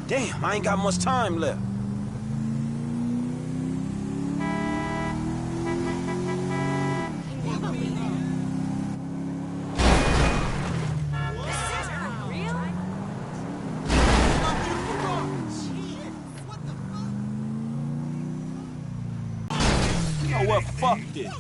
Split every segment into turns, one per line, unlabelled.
Damn, I ain't got much time left. You know what? Fuck this.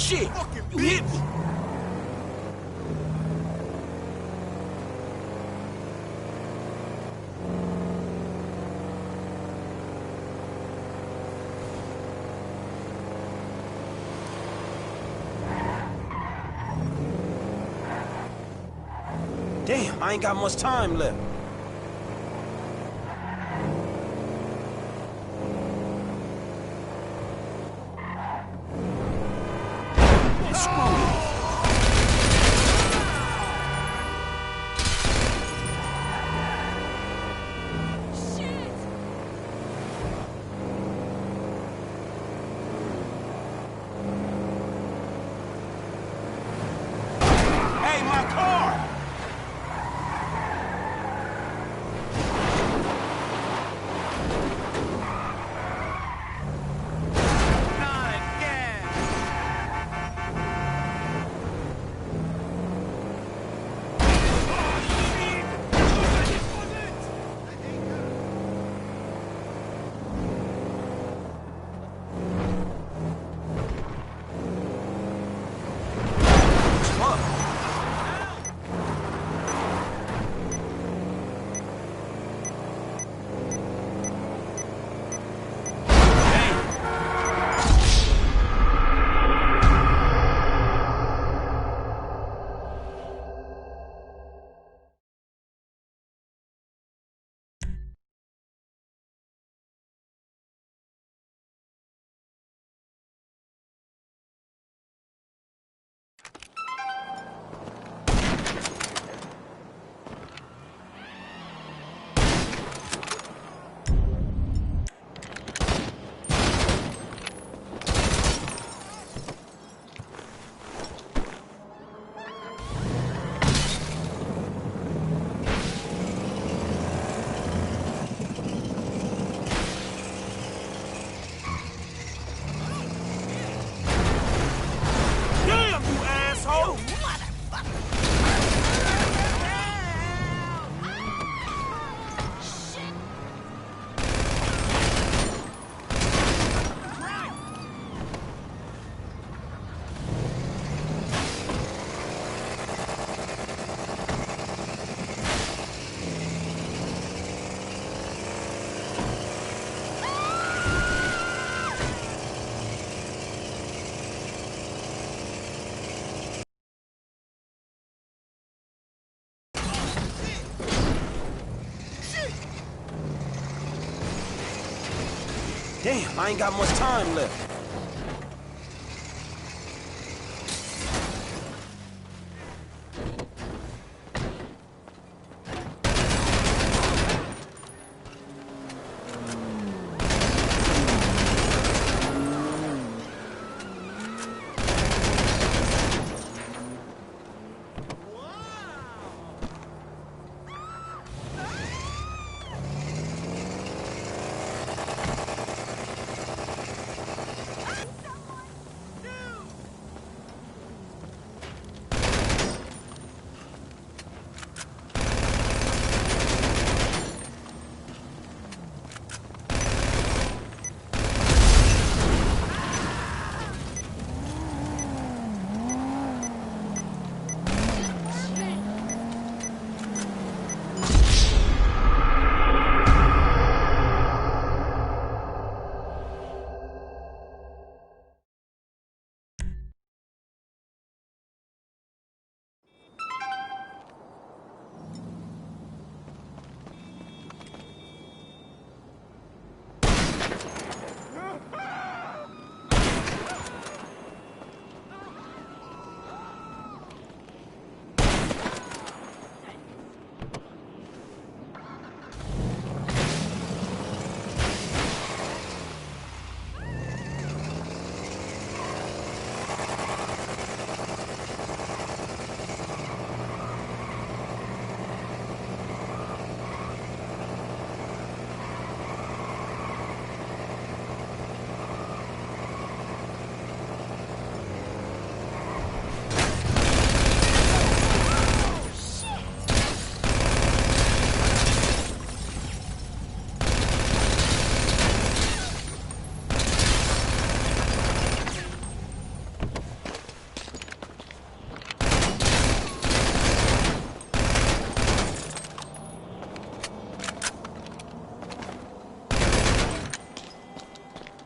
Shit! You hit me! Damn, I ain't got much time left. Damn, I ain't got much time left.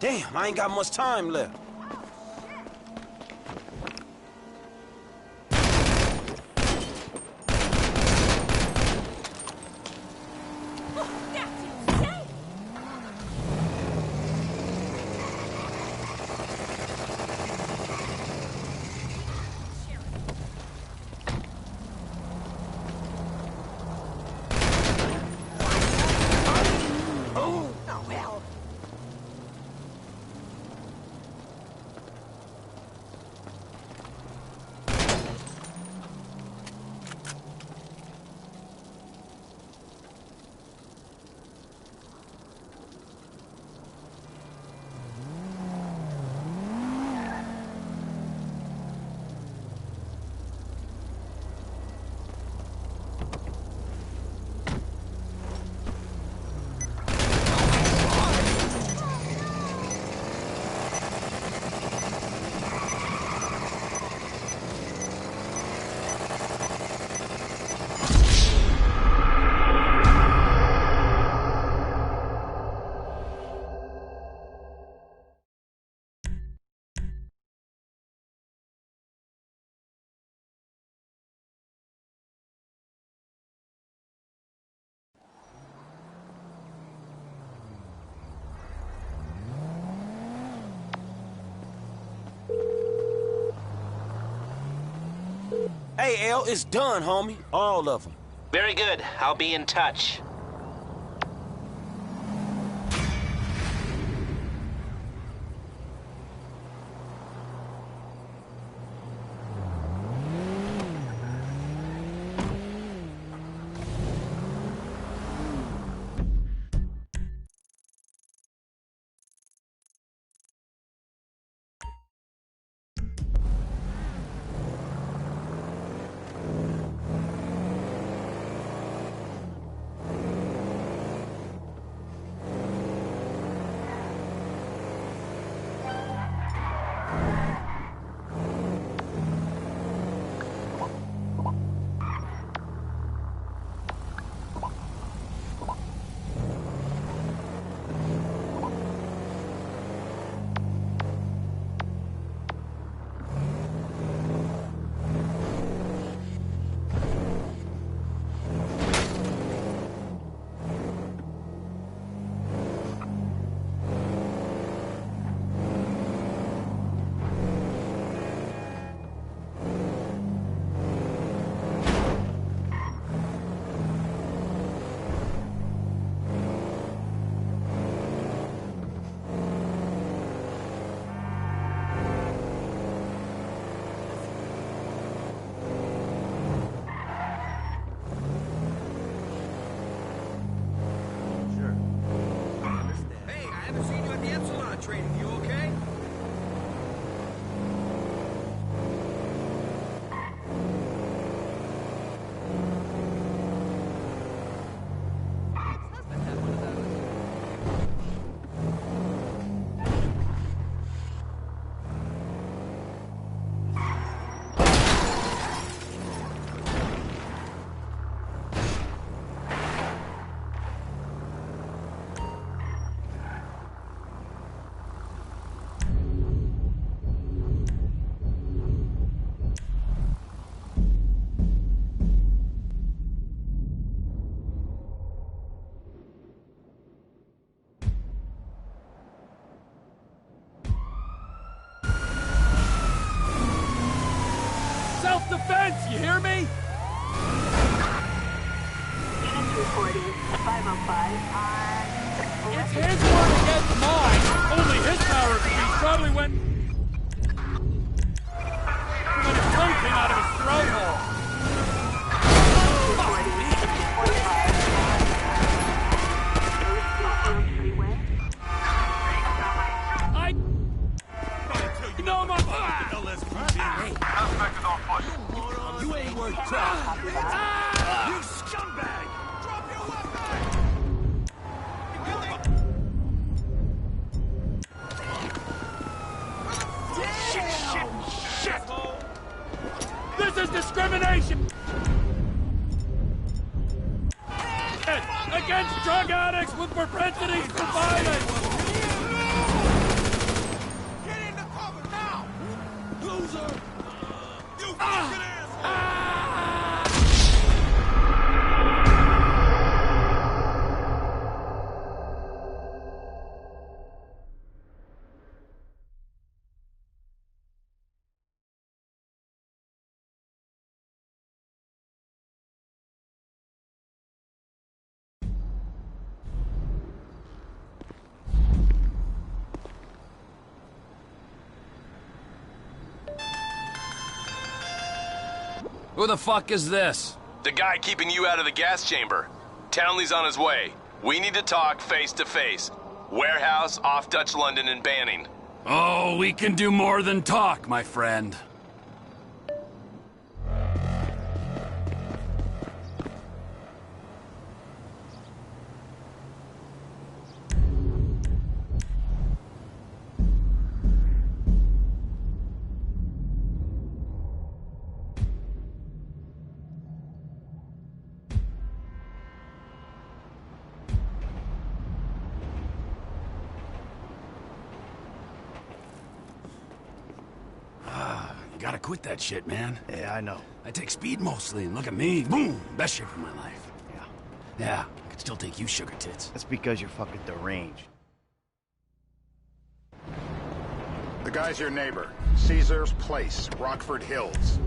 Damn, I ain't got much time left. Hey, L, it's done, homie. All of them.
Very good. I'll be in touch.
It's his word against mine. Only his power of speech probably when his tongue came out of his throat hole. No, my hey. You ain't worth crap. You scumbag! Drop your weapon! Shit! This is discrimination! Against drug addicts with propensities for violence!
Who the fuck is this?
The guy keeping you out of the gas chamber. Townley's on his way. We need to talk face to face. Warehouse off Dutch London and Banning.
Oh, we can do more than talk, my friend. Gotta quit that shit, man.
Yeah, I know.
I take speed mostly, and look at me. Boom! Best shape of my life. Yeah, I could still take you, sugar tits.
That's because you're fucking deranged.
The guy's your neighbor. Caesar's Place, Rockford Hills.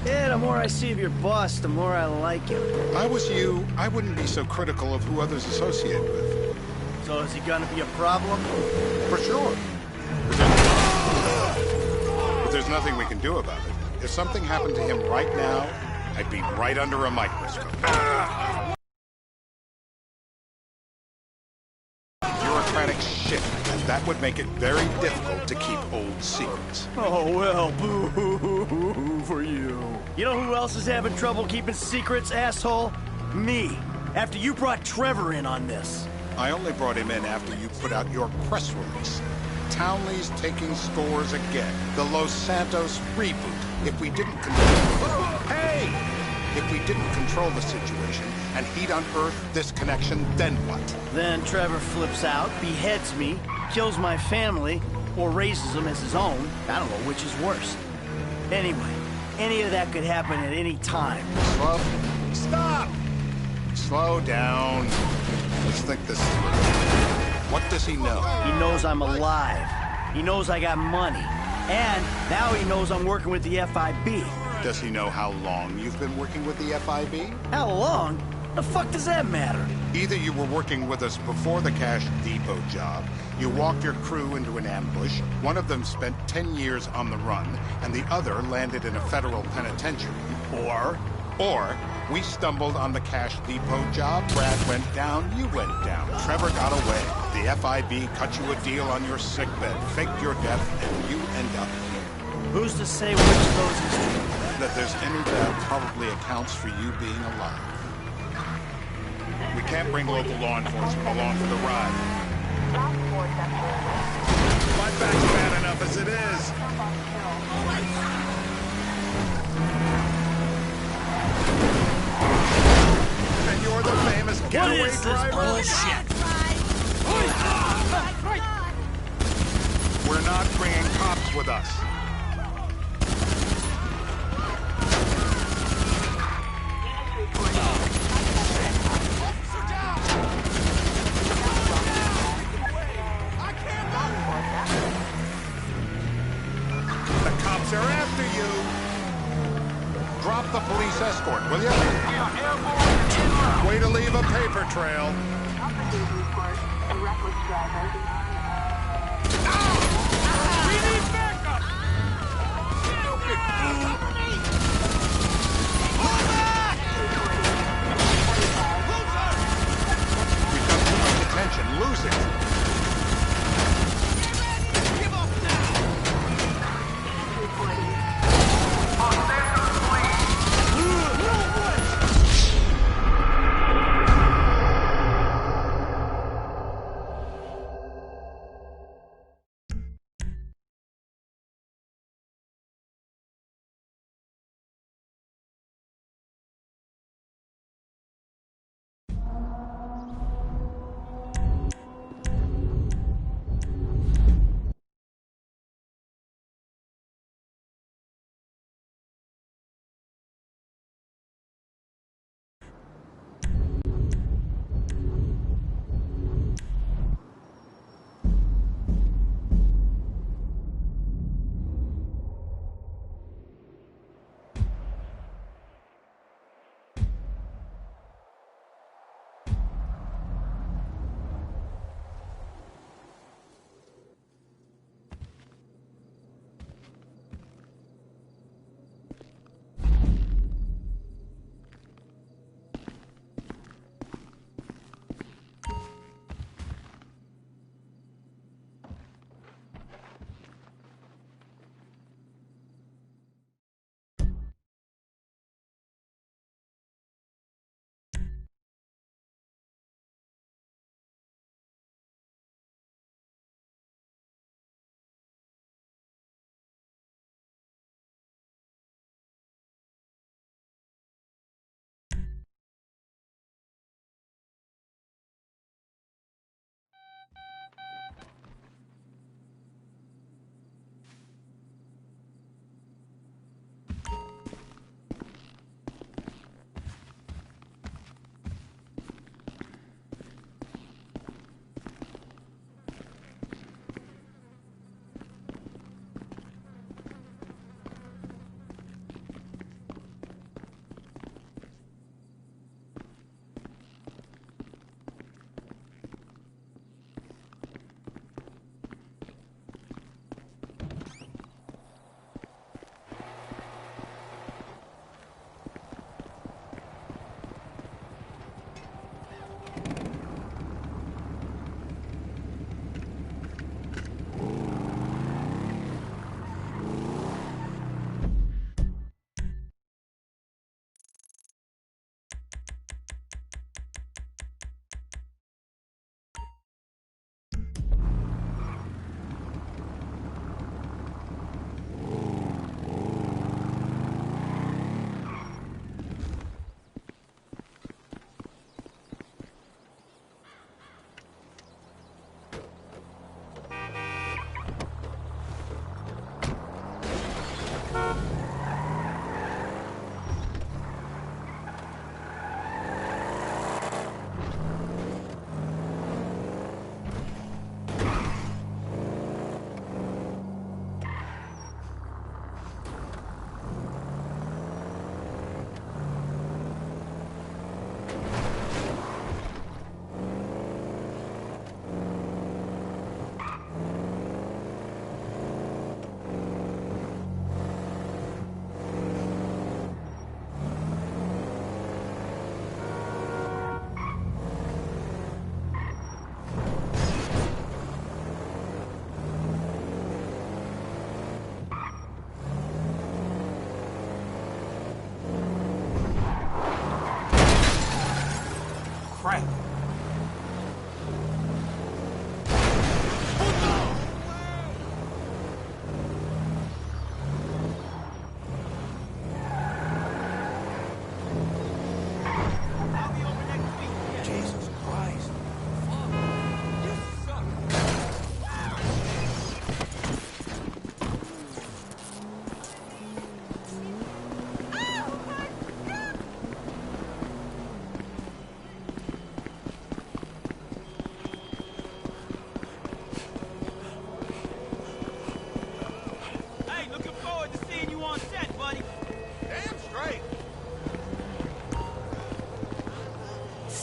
Yeah, the more I see of your boss, the more I like him.
If I was you, I wouldn't be so critical of who others associate with.
So is he gonna be a problem?
For sure. But there's nothing we can do about it. If something happened to him right now, I'd be right under a microscope. Bureaucratic shit, and that would make it very difficult to keep old secrets.
Oh, well, boo-hoo-hoo for you. You know who else is having trouble keeping secrets, asshole? Me. After you brought Trevor in on this.
I only brought him in after you put out your press release. Townley's taking scores again. The Los Santos reboot. If we didn't control the situation and he'd unearthed this connection, then what?
Then Trevor flips out, beheads me, kills my family, or raises them as his own. I don't know which is worse. Anyway, any of that could happen at any time.
Stop! Slow down. Let's think this through. What does he know?
He knows I'm alive. He knows I got money. And now he knows I'm working with the FIB.
Does he know how long you've been working with the FIB?
How long? The fuck does that matter?
Either you were working with us before the Cash Depot job, you walked your crew into an ambush, one of them spent 10 years on the run, and the other landed in a federal penitentiary. Or we stumbled on the Cash Depot job, Brad went down, you went down, Trevor got away. The FIB cut you a deal on your sickbed, faked your death, and you end up here.
Who's to say which of those is true?
That there's any doubt probably accounts for you being alive. We can't bring local law enforcement along for the ride. My back's bad enough as it is. And you're the famous getaway driver?
Bullshit.
We're not bringing cops with us. Way to leave a paper trail.
We need backup!
We've got too much attention. Lose it.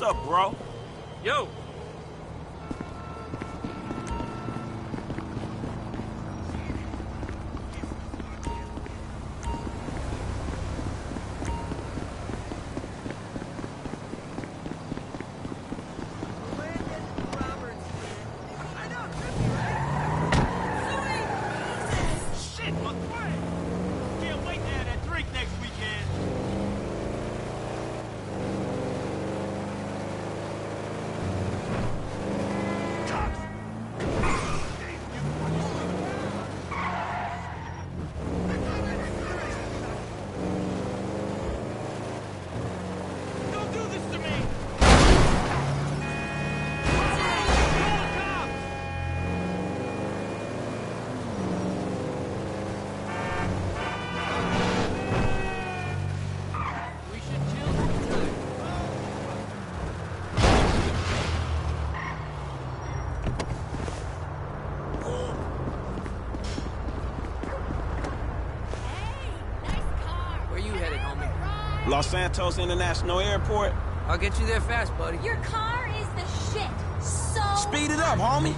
What's up, bro?
Yo!
Shit, look way! Can't wait to have that drink next weekend. Don't do this to me!
We should chill sometime. Where you headed, homie?
Los Santos International Airport?
I'll get you there fast, buddy.
Your car is the shit. So
Speed it up, homie.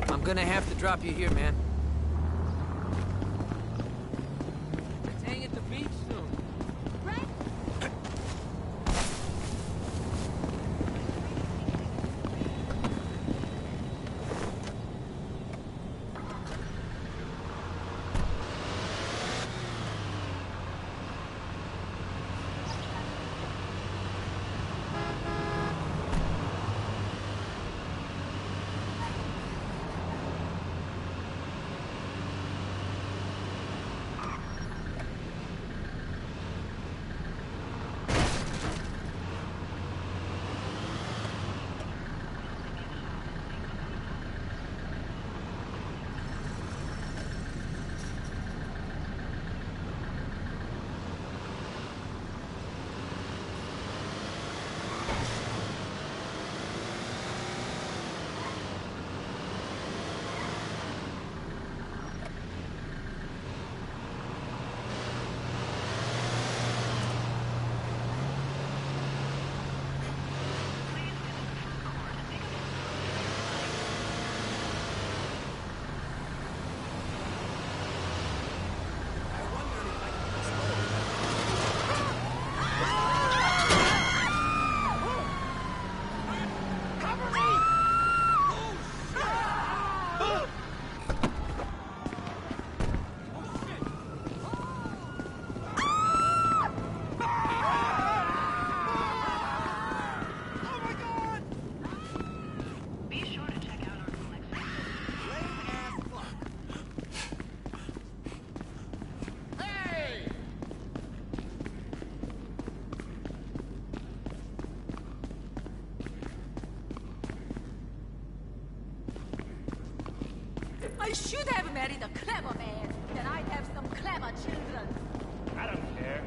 I'm gonna have to drop you here, man. Let's hang at the beach soon.
right? I should have married a clever man. Then I'd have some clever children.
I don't care.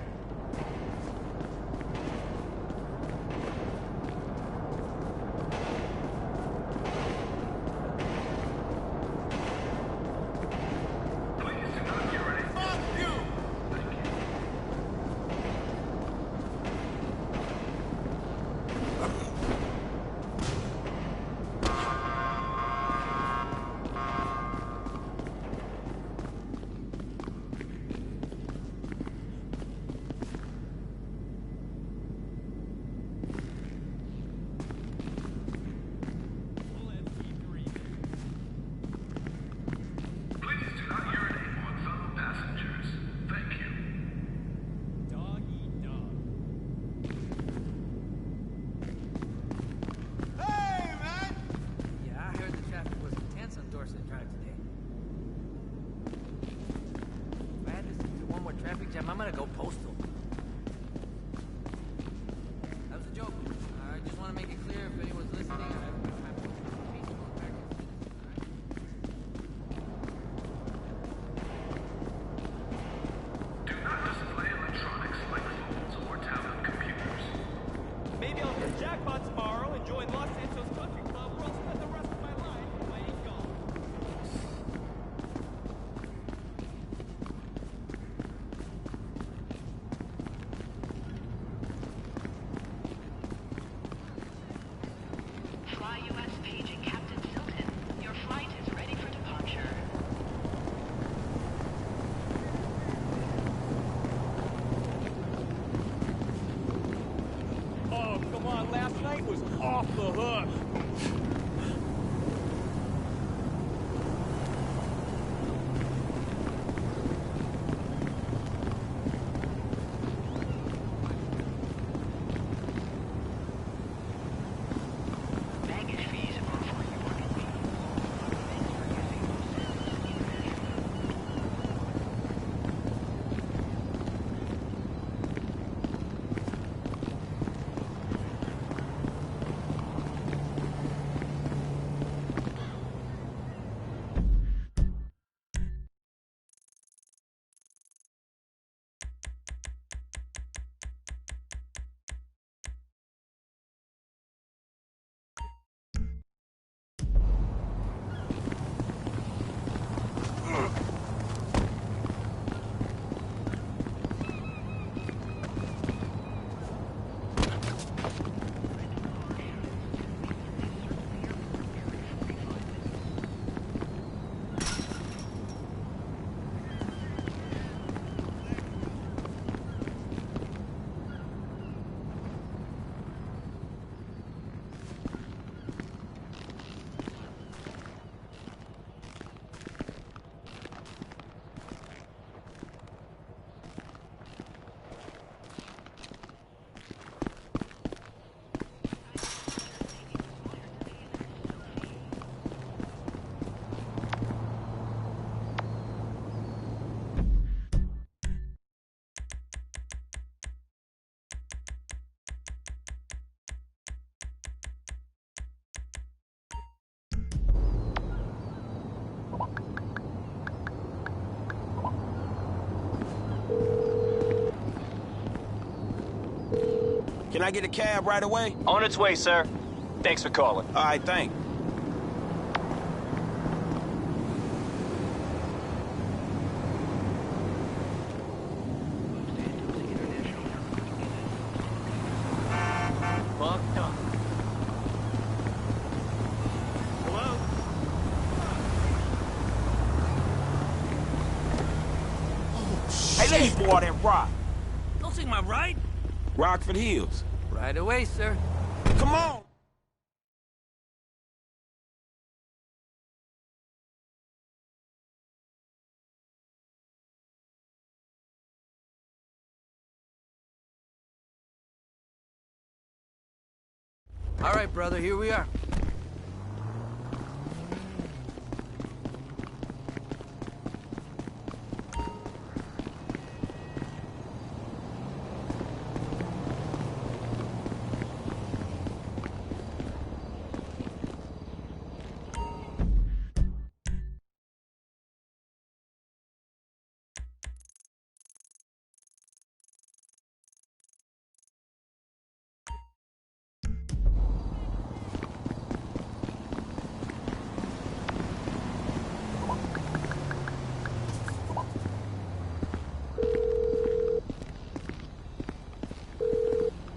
Can I get a cab right away?
On its way, sir. Thanks for calling.
All right, thanks.
Fucked up. Hello?
Hey, let me borrow that rock.
Don't take my ride.
Rockford Hills.
Right away, sir.
Come on.
All right, brother, here we are.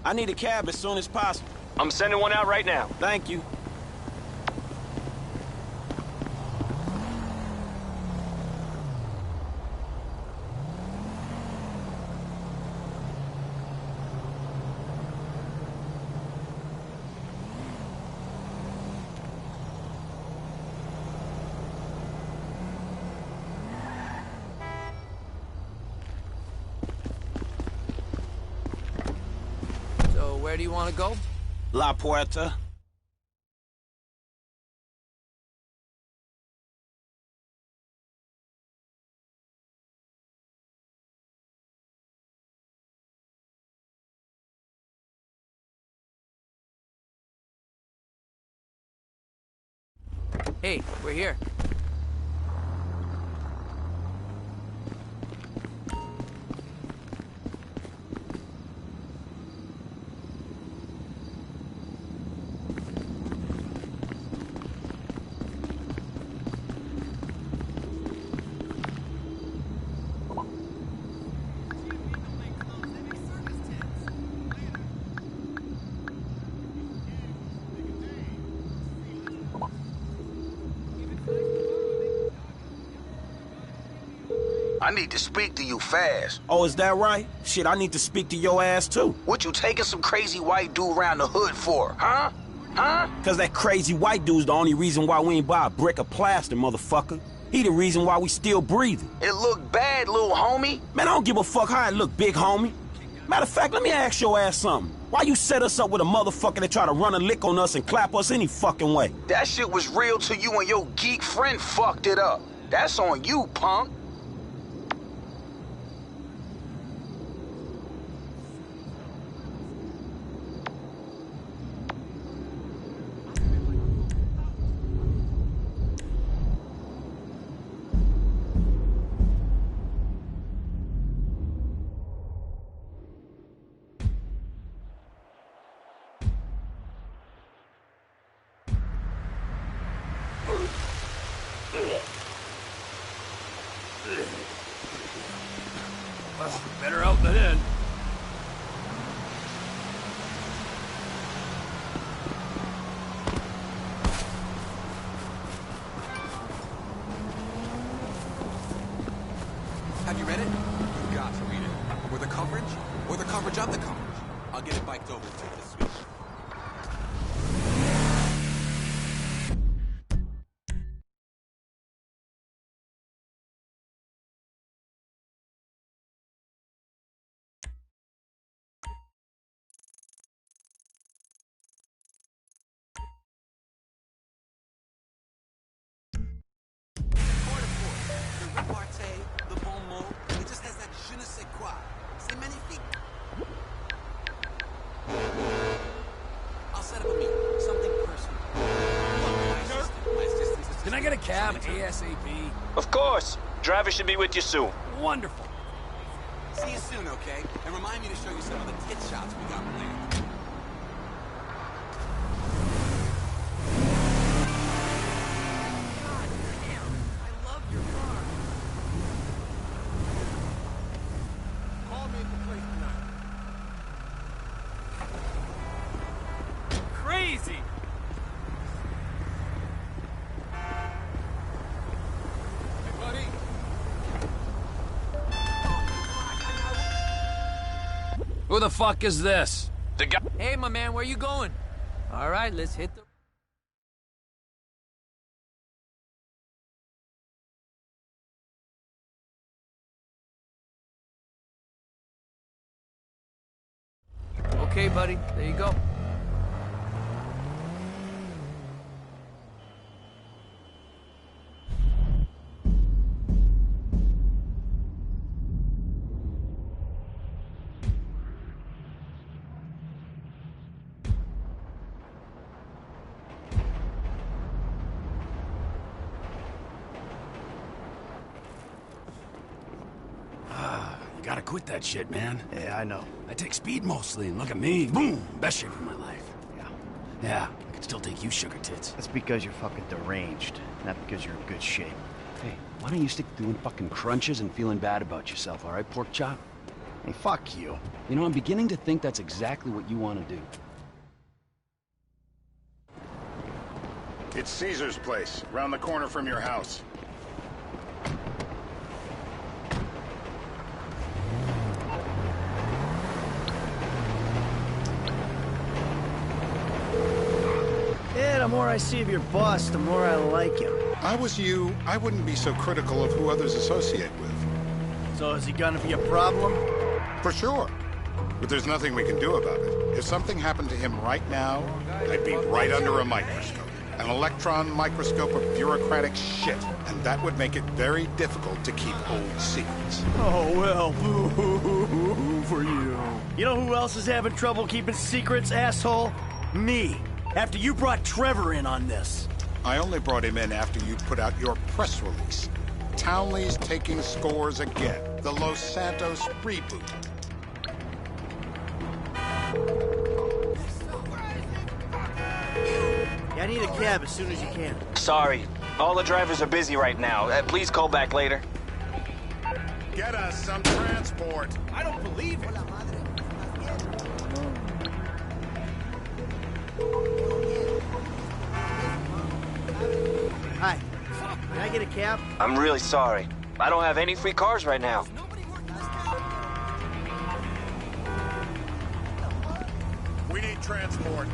I need a cab as soon as possible.
I'm sending one out right now.
Thank you.
So, where do you want to go?
La Puerta.
Hey, we're here.
I need to speak to you fast.
Oh, is that right? Shit, I need to speak to your ass, too.
What you taking some crazy white dude around the hood for, huh? Huh?
Cause that crazy white dude's the only reason why we ain't buy a brick of plaster, motherfucker. He the reason why we still breathing.
It look bad, little homie.
Man, I don't give a fuck how it look, big homie. Matter of fact, let me ask your ass something. Why you set us up with a motherfucker that try to run a lick on us and clap us any fucking way?
That shit was real till you and your geek friend fucked it up. That's on you, punk.
Well, better out than in.
Have you read it? You've got to read it. Or the coverage, or the coverage of the coverage. I'll get it biked over to this week. The bon mot, it just has that je ne sais quoi. C'est magnifique. I'll set up a meeting, something personal. My assistant is
Can I get a cab ASAP?
Of course. Driver should be with you soon.
Wonderful.
See you soon, okay? And remind me to show you some of the tit shots we got planned.
Who the fuck is this?
The guy.
Hey, my man, where you going? All right, let's hit the... Okay, buddy, there you go.
You gotta quit that shit, man.
Yeah, I know.
I take speed mostly, and look at me. Boom! Best shape of my life. Yeah, I can still take you sugar tits.
That's because you're fucking deranged, not because you're in good shape.
Hey, why don't you stick to doing fucking crunches and feeling bad about yourself, all right, pork chop?
Hey, fuck you.
You know, I'm beginning to think that's exactly what you want to do.
It's Caesar's place, round the corner from your house.
Yeah, the more I see of your boss, the more I like him.
If I was you, I wouldn't be so critical of who others associate with.
So is he gonna be a problem?
For sure. But there's nothing we can do about it. If something happened to him right now, I'd be right under a microscope. An electron microscope of bureaucratic shit. And that would make it very difficult to keep old secrets.
Oh, well, boo for you. You know who else is having trouble keeping secrets, asshole? Me. After you brought Trevor in on this.
I only brought him in after you put out your press release. Townley's taking scores again. The Los Santos reboot.
I need a cab as soon as you can.
Sorry. All the drivers are busy right now. Please call back later.
Get us some transport.
I don't believe it.
Hi. Can I get a cab?
I'm really sorry. I don't have any free cars right now.
We need transport.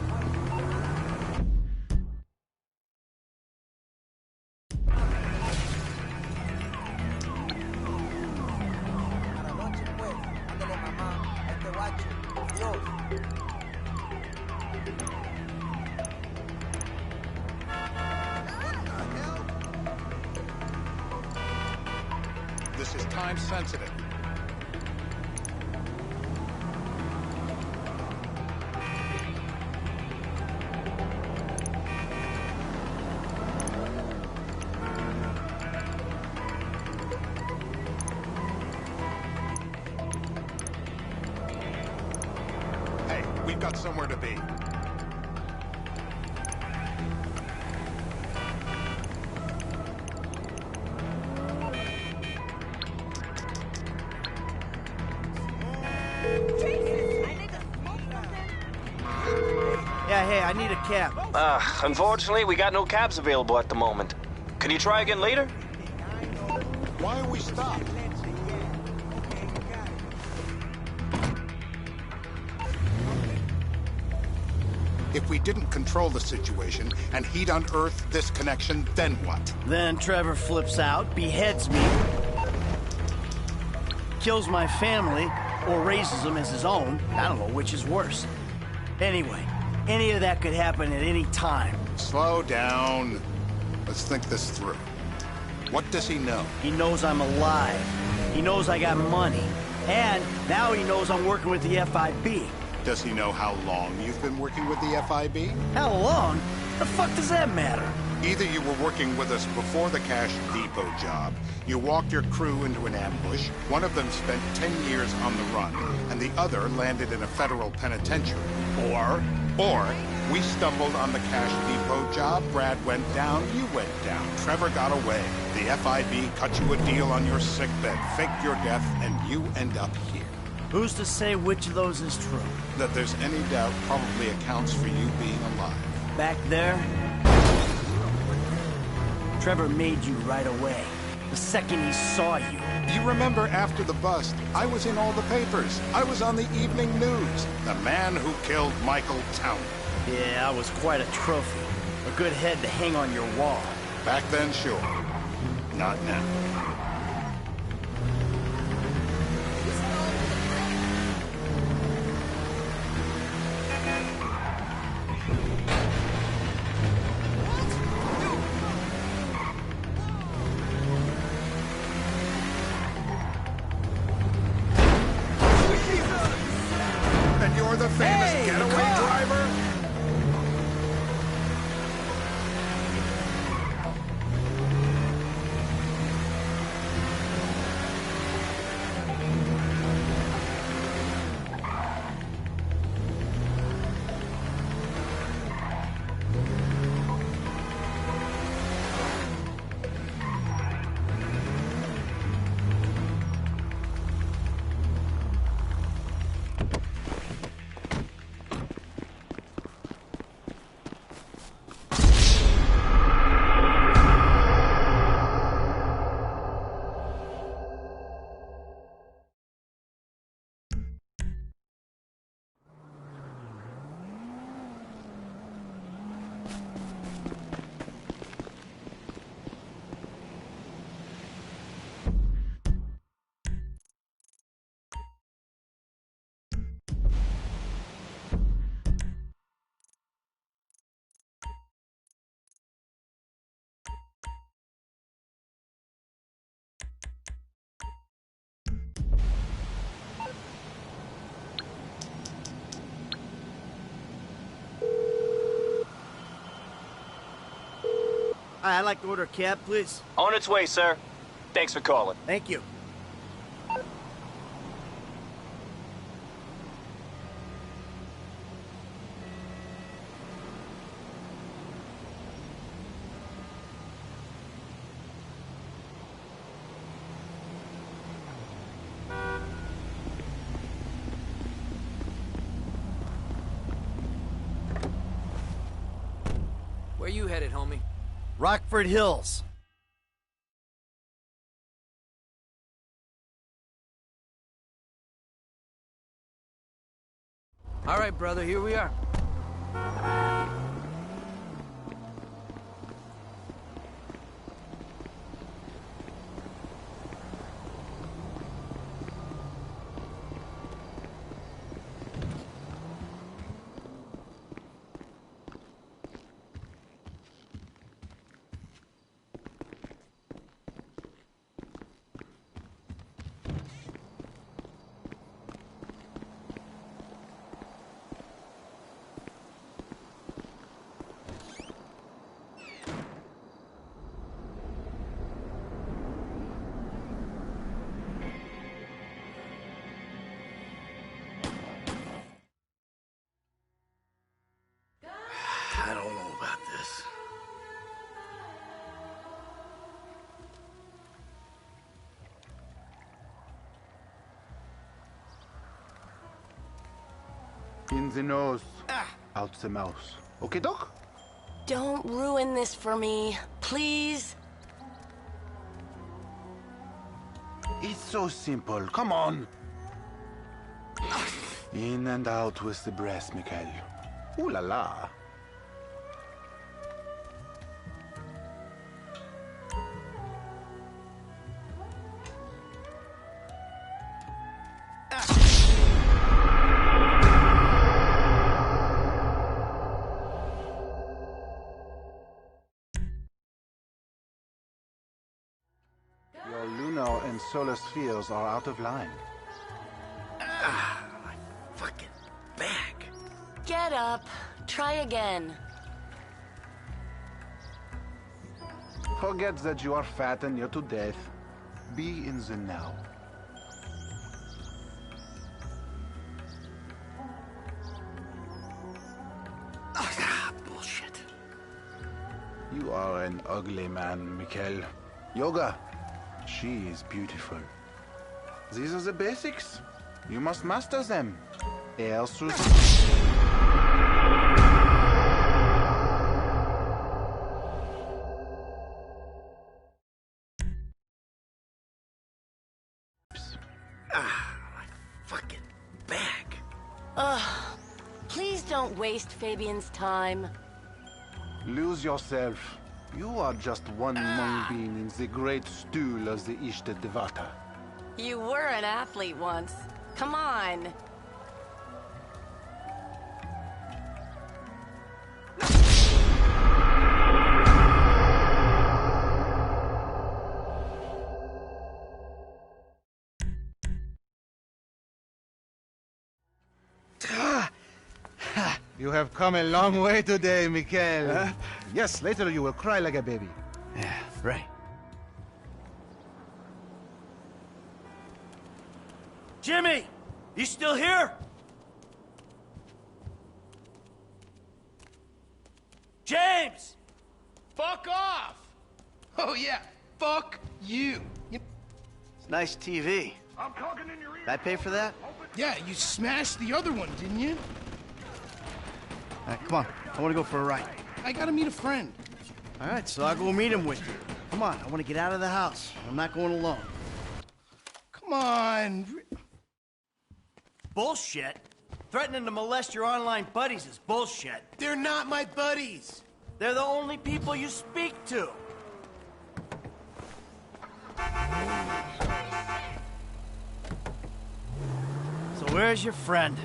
This is time sensitive. Hey, we've got somewhere to be.
Yeah, hey, I need a cab.
Unfortunately, we got no cabs available at the moment. Can you try again later?
Why are we stopped? If we didn't control the situation and he'd unearthed this connection, then what?
Then Trevor flips out, beheads me, kills my family, or raises them as his own. I don't know which is worse. Anyway, any of that could happen at any time.
Slow down. Let's think this through. What does he know?
He knows I'm alive. He knows I got money. And now he knows I'm working with the FIB.
Does he know how long you've been working with the FIB?
How long? The fuck does that matter?
Either you were working with us before the Cash Depot job, you walked your crew into an ambush, one of them spent 10 years on the run, and the other landed in a federal penitentiary. Or we stumbled on the Cash Depot job, Brad went down, you went down, Trevor got away. The FIB cut you a deal on your sickbed, faked your death, and you end up here.
Who's to say which of those is true?
That there's any doubt probably accounts for you being alive.
Back there, Trevor made you right away. the second he saw you.
You remember after the bust, I was in all the papers. I was on the evening news. The man who killed Michael Townley.
Yeah, I was quite a trophy. A good head to hang on your wall.
Back then, sure. Not now. And you're the famous getaway driver?
I'd like to order a cab, please.
On its way, sir. Thanks for calling.
Thank you.
Where you headed, homie?
Rockford Hills.
All right, brother, here we are.
I don't know about this.
In the nose, out the mouth. Okay, Doc?
Don't ruin this for me, please.
It's so simple. Come on. In and out with the breath, Mikhail. Ooh la la. Your lunar and solar spheres are out of line.
My fucking back.
Get up. Try again.
Forget that you are fat and near to death. Be in the now.
Bullshit.
You are an ugly man, Mikhail. Yoga. She is beautiful. These are the basics. You must master them. Else...
My fucking back.
Please don't waste Fabian's time.
Lose yourself. You are just one moonbeam in the great stool of the Ishta Devata.
You were an athlete once. Come on.
You have come a long way today, Mikhail. Yes, later you will cry like a baby.
Yeah, right. Jimmy! You still here? James!
Fuck off! Oh yeah, fuck you.
It's nice TV.
I'm talking in your ear.
Did I pay for that?
Yeah, you smashed the other one, didn't you?
All right, come on. I want to go for a ride.
I gotta meet a friend.
All right, so I'll go meet him with you. Come on, I want to get out of the house. I'm not going alone.
Come on.
Bullshit? Threatening to molest your online buddies is bullshit.
They're not my buddies.
They're the only people you speak to. So where's your friend?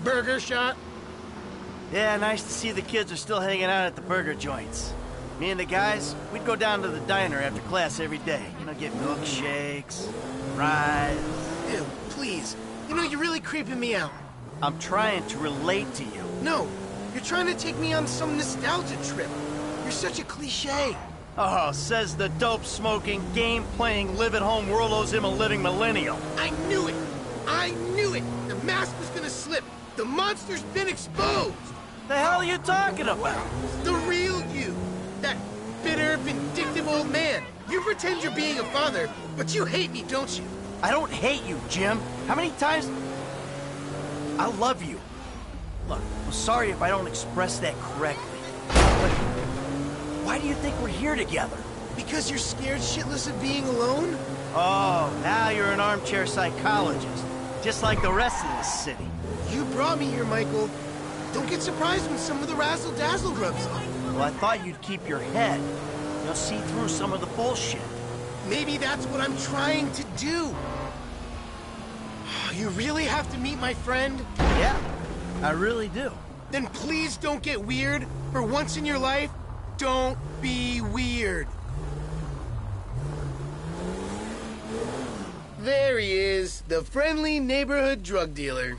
Burger shot?
Yeah, nice to see the kids are still hanging out at the burger joints. Me and the guys, we'd go down to the diner after class every day. You know, get milkshakes, fries.
Ew, please. You know, you're really creeping me out.
I'm trying to relate to you.
No, you're trying to take me on some nostalgia trip. You're such a cliche.
Oh, says the dope-smoking, game-playing, live-at-home world owes him a living millennial.
I knew it! I knew it! The mask was gonna slip. The monster's been exposed!
The hell are you talking about?
The real you! That bitter, vindictive old man! You pretend you're being a father, but you hate me, don't you?
I don't hate you, Jim. How many times... I love you. Look, I'm sorry if I don't express that correctly. But why do you think we're here together?
Because you're scared shitless of being alone?
Oh, now you're an armchair psychologist. Just like the rest of this city.
You brought me here, Michael. Don't get surprised when some of the razzle-dazzle rubs off.
Well, I thought you'd keep your head. You'll see through some of the bullshit.
Maybe that's what I'm trying to do. You really have to meet my friend?
Yeah, I really do.
Then please don't get weird. For once in your life, don't be weird. There he is, the friendly neighborhood drug dealer.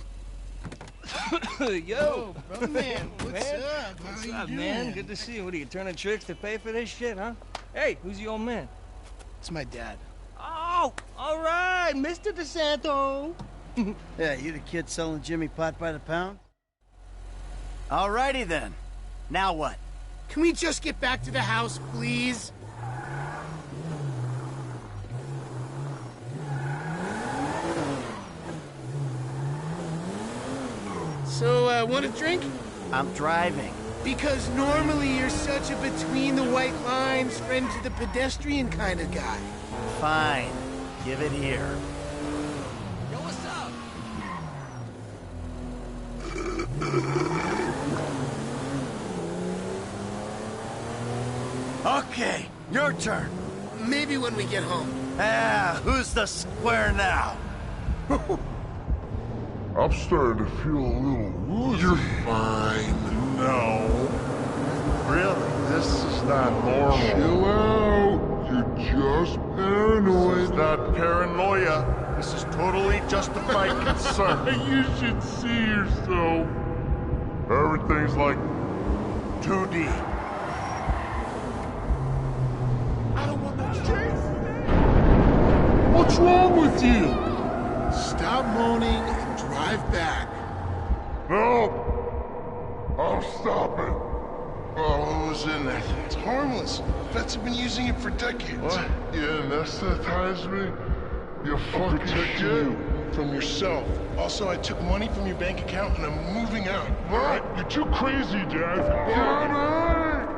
Yo,
brother man, what's
man?
up?
What's
How
up,
you
man?
doing?
Good to see you. What are you turning tricks to pay for this shit, huh? Hey, who's the old man?
It's my dad.
Oh, all right, Mr. DeSanto.
Yeah, you the kid selling Jimmy pot by the pound? Alrighty then. Now what?
Can we just get back to the house, please? So, want a drink?
I'm driving.
Because normally you're such a between-the-white-lines, friend-to-the-pedestrian kind of guy.
Fine. Give it here.
Yo, what's up?
Okay, your turn.
Maybe when we get home.
Ah, who's the square now?
I'm starting to feel a little woozy. You're fine. No. Really? This is not normal. Chill out. You're just paranoid. It's not paranoia. This is totally justified concern. You should see yourself. Everything's like 2D. I don't want to chase. What's wrong with you?
Stop moaning and drive back.
No! I'll stop it.
Oh, what was in there? It's harmless. Vets have been using it for decades.
What? You anesthetized me? You fucking
Protect you from yourself. Also, I took money from your bank account and I'm moving out.
What? You're too crazy, Dad. Daddy!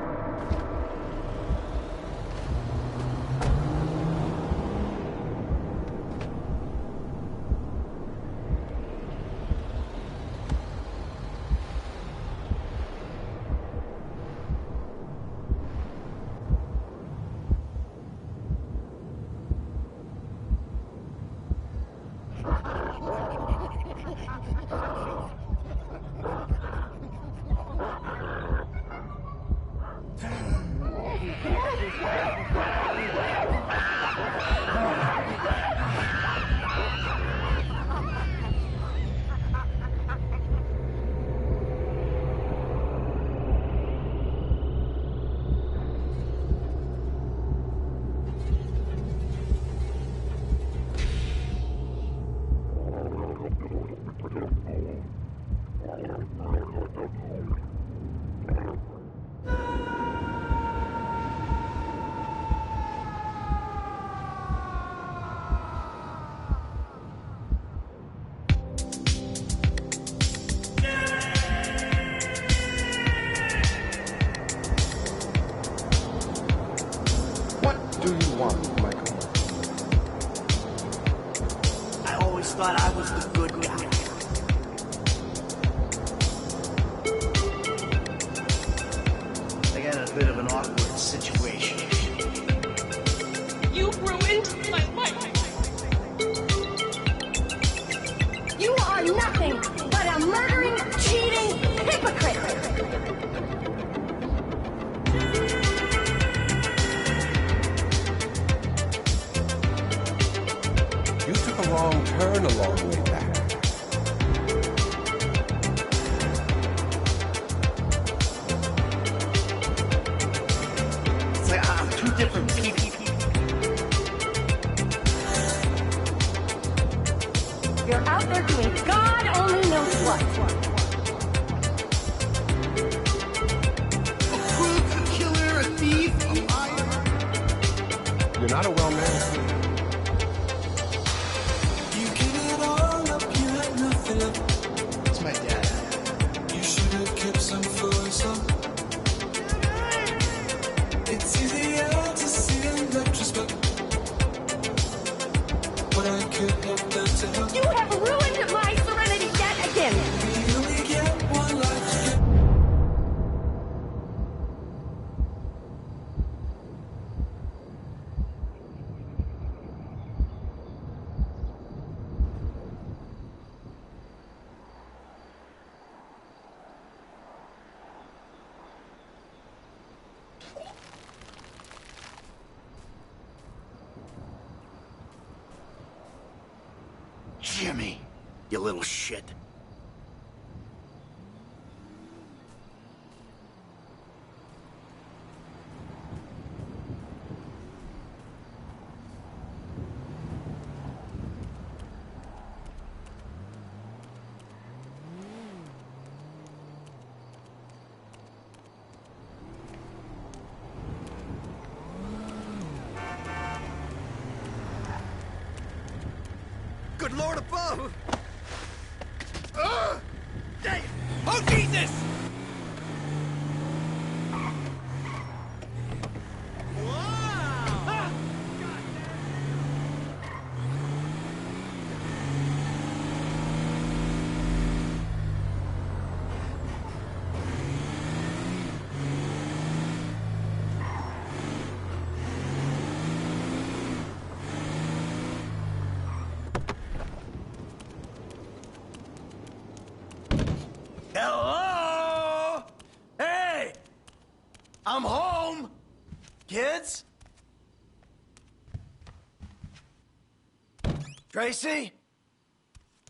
do you want, Michael?
I always thought I was the good guy. I got in a bit of an awkward situation.
You ruined my life.
You are nothing but a murdering, cheating hypocrite!
You took a wrong turn a long way back.
It's like I'm two different people.
You're out there doing God only knows what.
A crook, a killer, a thief, a liar.
You're not a well-mannered thief.
It's my dad.
You should have kept some for yourself. It's easier to see in retrospect what I could have done to help.
You have ruined my serenity yet again!
We only get one life to get.
Jimmy, you little shit.
Good Lord above! Dang it! Oh, Jesus!
Hello? Hey! I'm home! Kids? Tracy?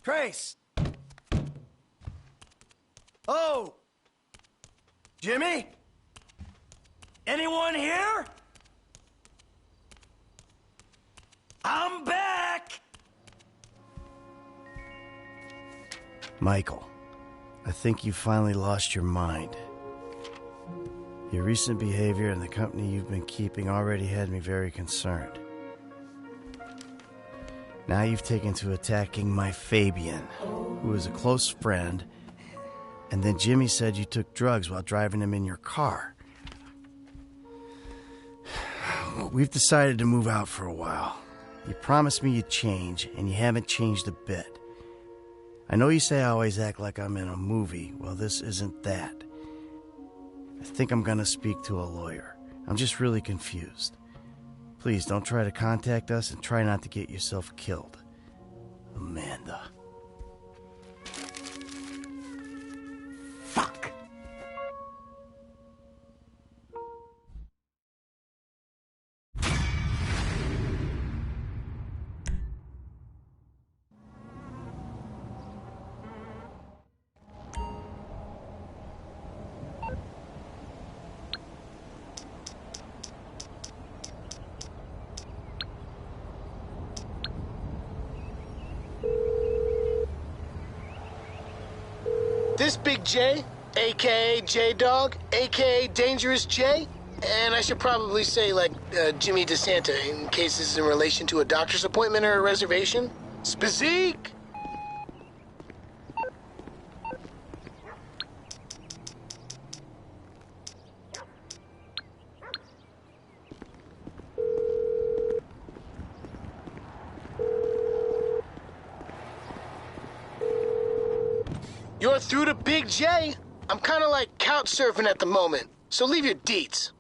Trace? Oh! Jimmy? Anyone here? I'm back! Michael, I think you finally lost your mind. Your recent behavior and the company you've been keeping already had me very concerned. Now you've taken to attacking my Fabian, who is a close friend, and then Jimmy said you took drugs while driving him in your car. We've decided to move out for a while. You promised me you'd change, and you haven't changed a bit. I know you say I always act like I'm in a movie. Well, this isn't that. I think I'm gonna speak to a lawyer. I'm just really confused. Please don't try to contact us and try not to get yourself killed. Amanda. Fuck!
This Big J, a.k.a. J-Dog, a.k.a. Dangerous J, and I should probably say, like, Jimmy DeSanta, in case this is in relation to a doctor's appointment or a reservation. Spazik! You're through to Big J? I'm kind of like couch surfing at the moment, so leave your deets.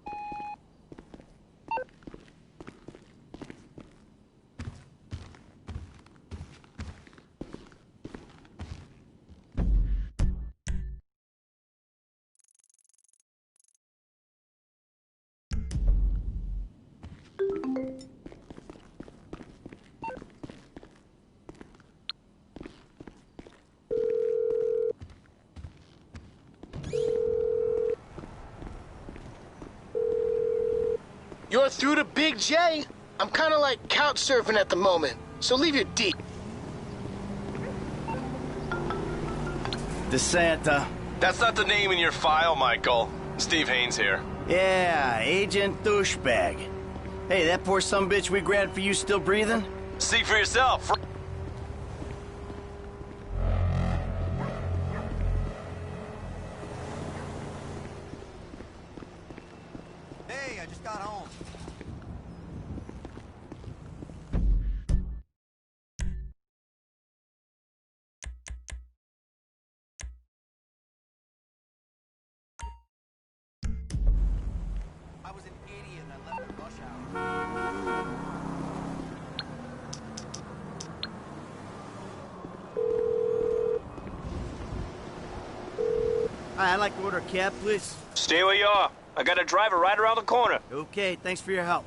You're through to Big J? I'm kind of like couch surfing at the moment, so leave your deet.
DeSanta.
That's not the name in your file, Michael. Steve Haynes here.
Yeah, Agent Douchebag. Hey, that poor sumbitch we grabbed for you still breathing?
See for yourself.
Hey, I just got home. I was an idiot and I left at rush hour.
Hi, I'd like to order a cab, please.
Stay where you are. I got a driver right around the corner.
Okay, thanks for your help.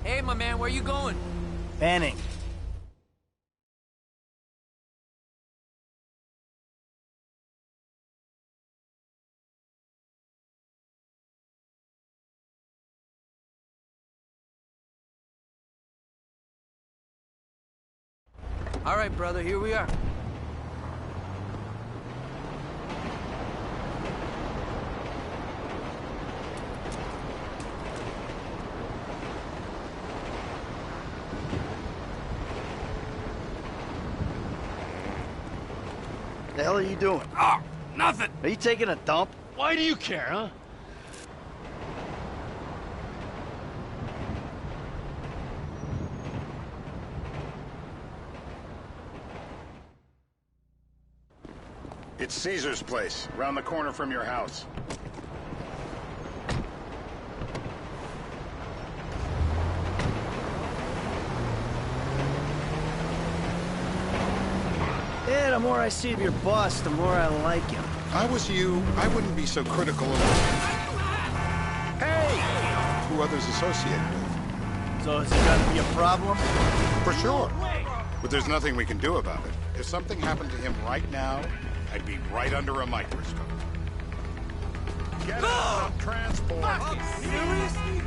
Hey, my man, where you going?
Banning.
All right, brother, here we are.
The hell are you doing?
Oh, nothing.
Are you taking a dump?
Why do you care, huh?
It's Caesar's place, round the corner from your house.
Yeah, the more I see of your boss, the more I like him.
If I was you, I wouldn't be so critical of who others associate with.
So is it gonna be a problem?
For sure. But there's nothing we can do about it. If something happened to him right now, I'd be right under a microscope. Get out of transport!
Seriously?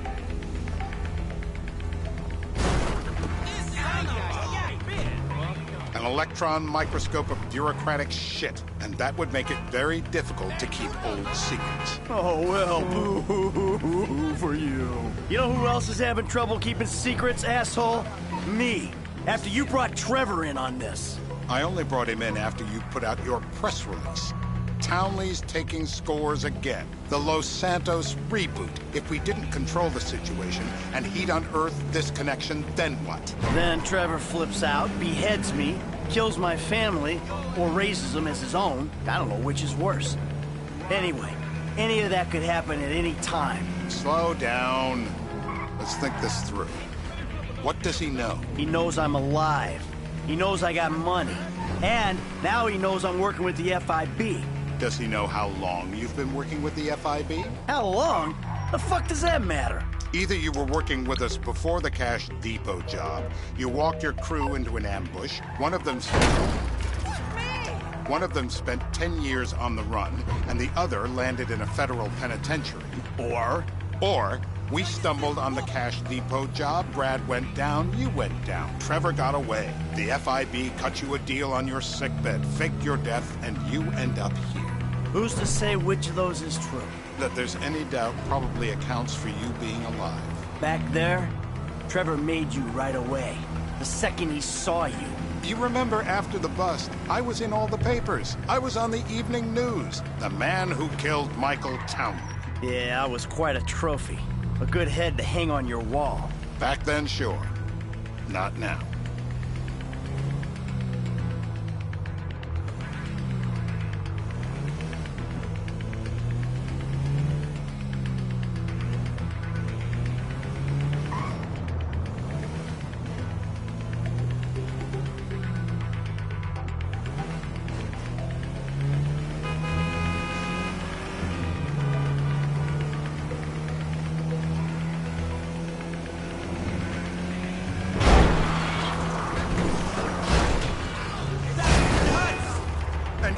An electron microscope of bureaucratic shit, and that would make it very difficult to keep old secrets.
Oh, well, boo for you. You know who else is having trouble keeping secrets, asshole? Me. After you brought Trevor in on this.
I only brought him in after you put out your press release. Townley's taking scores again. The Los Santos reboot. If we didn't control the situation and he'd unearthed this connection, then what?
Then Trevor flips out, beheads me, kills my family, or raises them as his own. I don't know which is worse. Anyway, any of that could happen at any time.
Slow down. Let's think this through. What does he know?
He knows I'm alive. He knows I got money. And now he knows I'm working with the FIB.
Does he know how long you've been working with the FIB?
How long? The fuck does that matter?
Either you were working with us before the Cash Depot job, you walked your crew into an ambush, one of them spent 10 years on the run, and the other landed in a federal penitentiary. Or We stumbled on the cash depot job. Brad went down, you went down. Trevor got away. The FIB cut you a deal on your sickbed, faked your death, and you end up here.
Who's to say which of those is true?
That there's any doubt probably accounts for you being alive.
Back there, Trevor made you right away. The second he saw you.
You remember after the bust, I was in all the papers. I was on the evening news. The man who killed Michael Townley.
Yeah, I was quite a trophy. A good head to hang on your wall.
Back then, sure. Not now.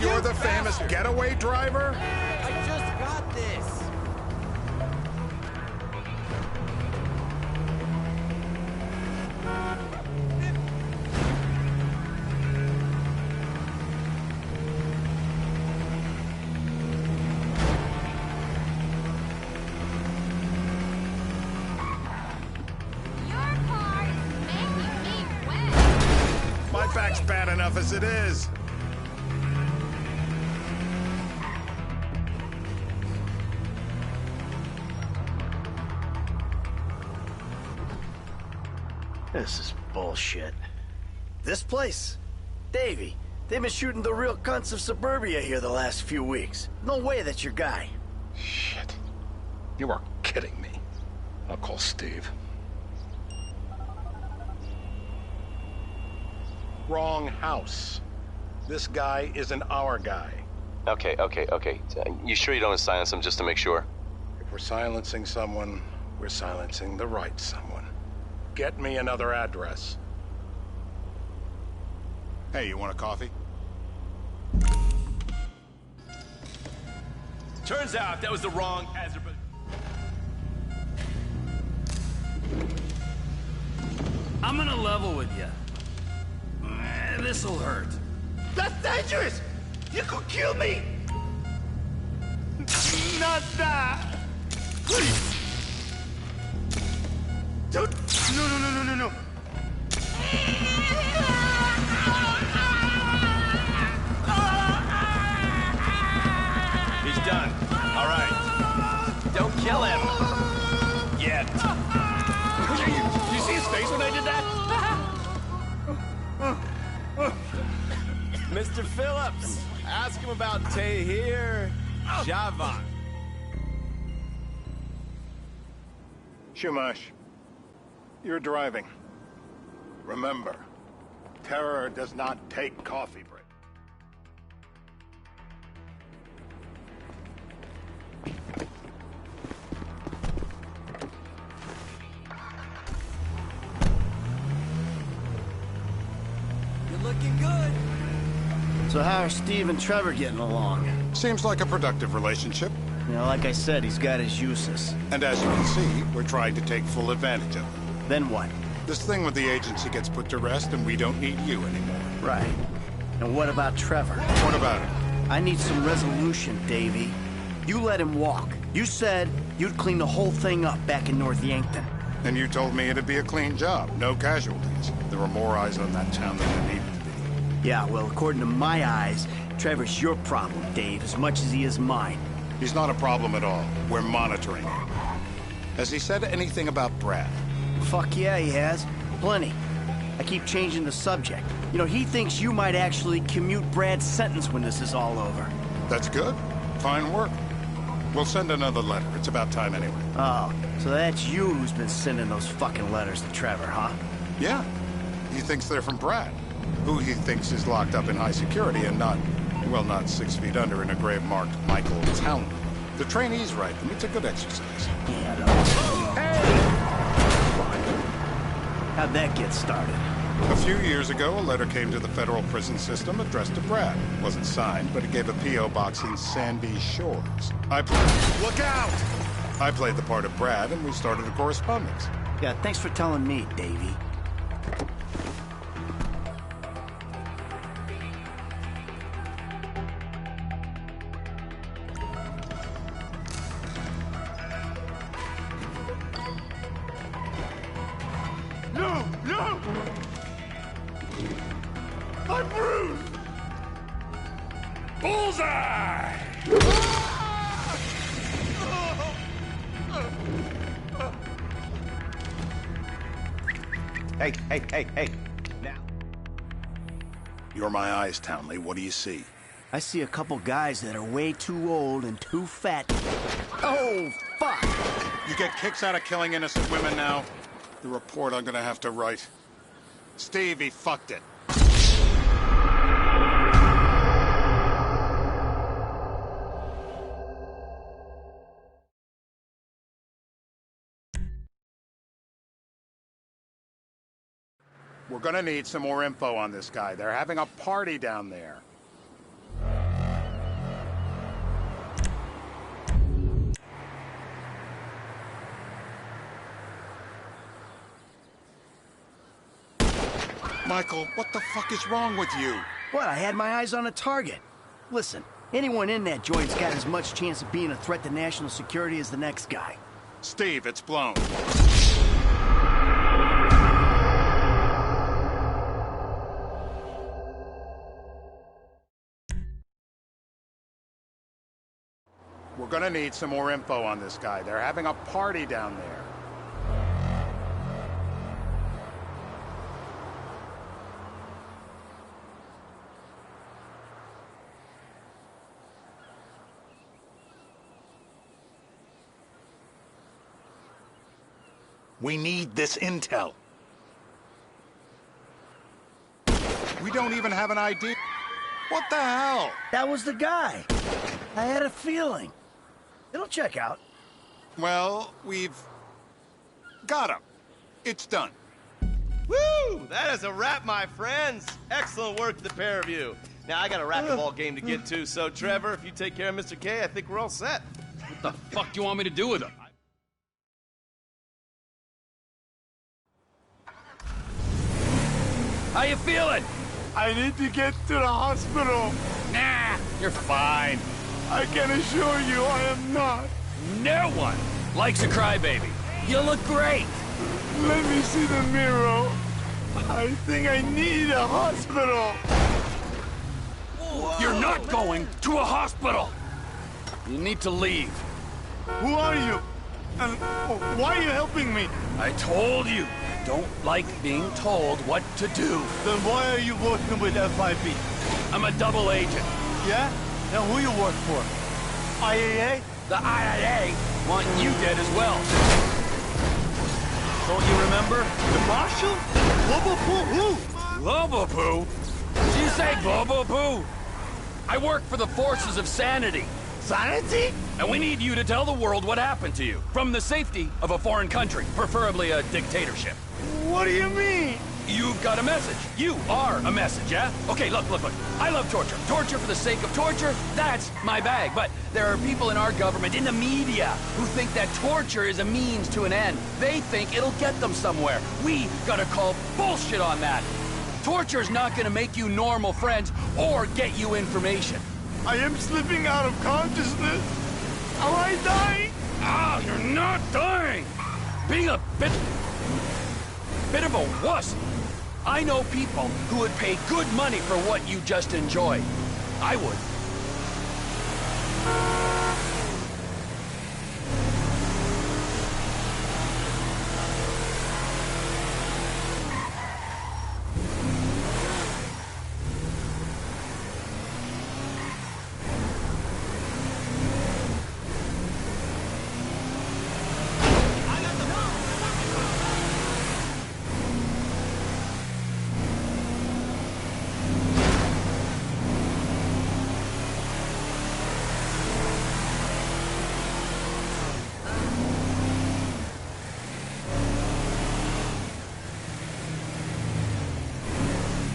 You're the famous getaway driver?
I just got this.
My back's bad enough as it is.
This is bullshit. This place? Davey, they've been shooting the real cunts of suburbia here the last few weeks. No way that's your guy.
Shit. You are kidding me. I'll call Steve. Wrong house. This guy isn't our guy.
Okay. You sure you don't silence him just to make sure?
If we're silencing someone, we're silencing the right someone. Get me another address.
Hey, you want a coffee?
Turns out that was the wrong Azerbaijan.
I'm gonna level with you. This'll hurt.
That's dangerous! You could kill me! Not that! Please! Don't... No.
He's done. All right. Don't kill him. Yet.
You see his face when I did that?
Mr. Phillips, ask him about Tahir Javan.
Shumash, you're driving. Remember, terror does not take coffee break.
You're looking good.
So how are Steve and Trevor getting along?
Seems like a productive relationship.
You know, like I said, he's got his uses.
And as you can see, we're trying to take full advantage of it.
Then what?
This thing with the agency gets put to rest and we don't need you anymore.
Right. And what about Trevor?
What about it?
I need some resolution, Davey. You let him walk. You said you'd clean the whole thing up back in North Yankton.
And you told me it'd be a clean job, no casualties. There were more eyes on that town than there needed to be.
Yeah, well, according to my eyes, Trevor's your problem, Dave, as much as he is mine.
He's not a problem at all. We're monitoring him. Has he said anything about Brad?
Fuck yeah, he has. Plenty. I keep changing the subject. You know, he thinks you might actually commute Brad's sentence when this is all over.
That's good. Fine work. We'll send another letter. It's about time anyway.
Oh, so that's you who's been sending those fucking letters to Trevor, huh?
Yeah. He thinks they're from Brad, who he thinks is locked up in high security and not 6 feet under in a grave marked Michael Townley. The trainees write them. It's a good exercise.
How'd that get started?
A few years ago, a letter came to the federal prison system addressed to Brad. It wasn't signed, but it gave a P.O. box in Sandy Shores. Look out! I played the part of Brad, and we started a correspondence.
Yeah, thanks for telling me, Davey.
No! No! I'm bruised! Bullseye!
Hey. Now.
You're my eyes, Townley. What do you see?
I see a couple guys that are way too old and too fat. Oh, fuck!
You get kicks out of killing innocent women now? The report I'm gonna have to write. Steve, he fucked it. We're gonna need some more info on this guy. They're having a party down there. Michael, what the fuck is wrong with you?
What, I had my eyes on a target. Listen, anyone in that joint's got as much chance of being a threat to national security as the next guy.
Steve, it's blown. We're gonna need some more info on this guy. They're having a party down there. We need this intel. We don't even have an ID. What the hell?
That was the guy. I had a feeling. It'll check out.
Well, we've got him. It's done.
Woo! That is a wrap, my friends. Excellent work, the pair of you. Now, I got a racquetball game to get to, so Trevor, if you take care of Mr. K, I think we're all set.
What the fuck do you want me to do with him? How you feeling?
I need to get to the hospital.
Nah, you're fine.
I can assure you I am not.
No one likes a crybaby. You look great.
Let me see the mirror. I think I need a hospital.
Whoa. You're not going to a hospital. You need to leave.
Who are you? And why are you helping me?
I told you. Don't like being told what to do.
Then why are you working with FIB?
I'm a double agent.
Yeah? Now who you work for? IAA?
The IAA want you dead as well.
Don't you remember? The Marshal? Global who?
Global Poo? Did you say Global Poo? I work for the forces of sanity.
Sanity?
And we need you to tell the world what happened to you. From the safety of a foreign country, preferably a dictatorship.
What do you mean?
You've got a message. You are a message, yeah? Okay, look. I love torture. Torture for the sake of torture, that's my bag. But there are people in our government, in the media, who think that torture is a means to an end. They think it'll get them somewhere. We gotta call bullshit on that. Torture's not gonna make you normal friends or get you information.
I am slipping out of consciousness. Am I dying?
Ah, you're not dying. Being a bit of a wuss. I know people who would pay good money for what you just enjoyed. I would.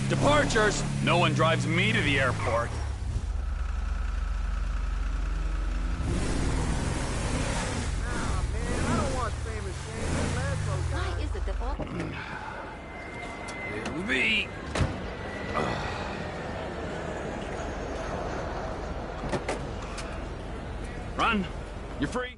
Departures! No one drives me to the airport. Run. You're free.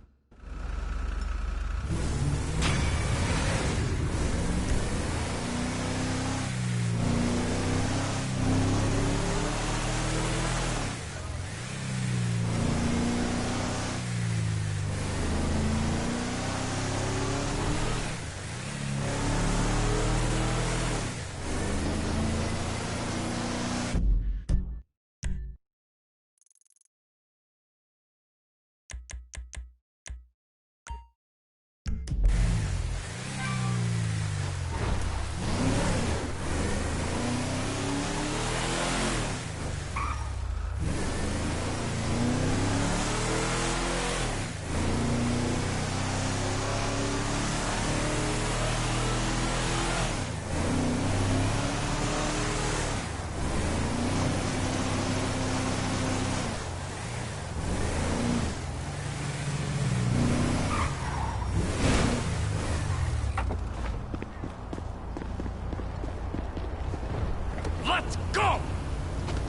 Let's go!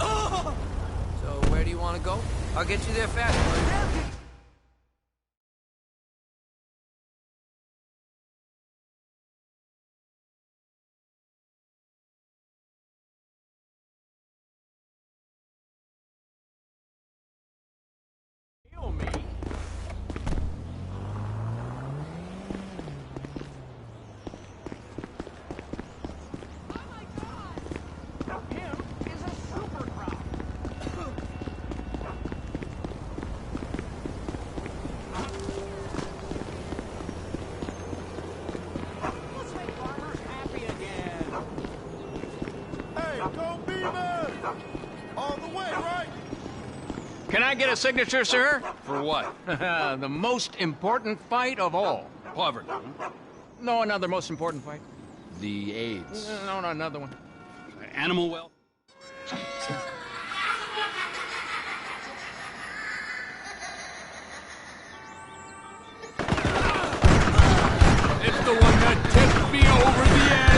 So where do you want to go? I'll get you there fast.
Can I get a signature, sir? For what? The most important fight of all. Poverty. No, another most important fight. The AIDS. No, another one. Animal welfare. It's the one that tipped me over the edge.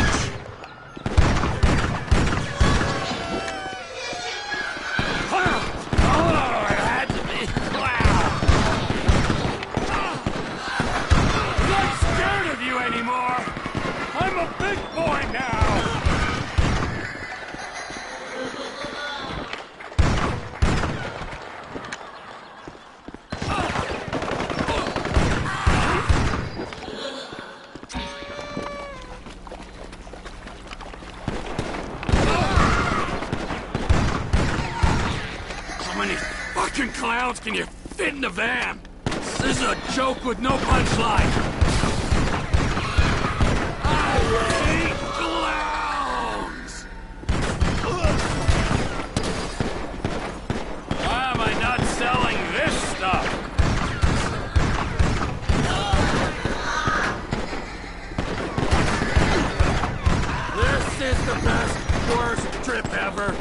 I'm a big boy now! How many fucking clowns can you fit in the van? This is a joke with no punchline. Clowns! Why am I not selling this stuff? This is the best, worst trip ever.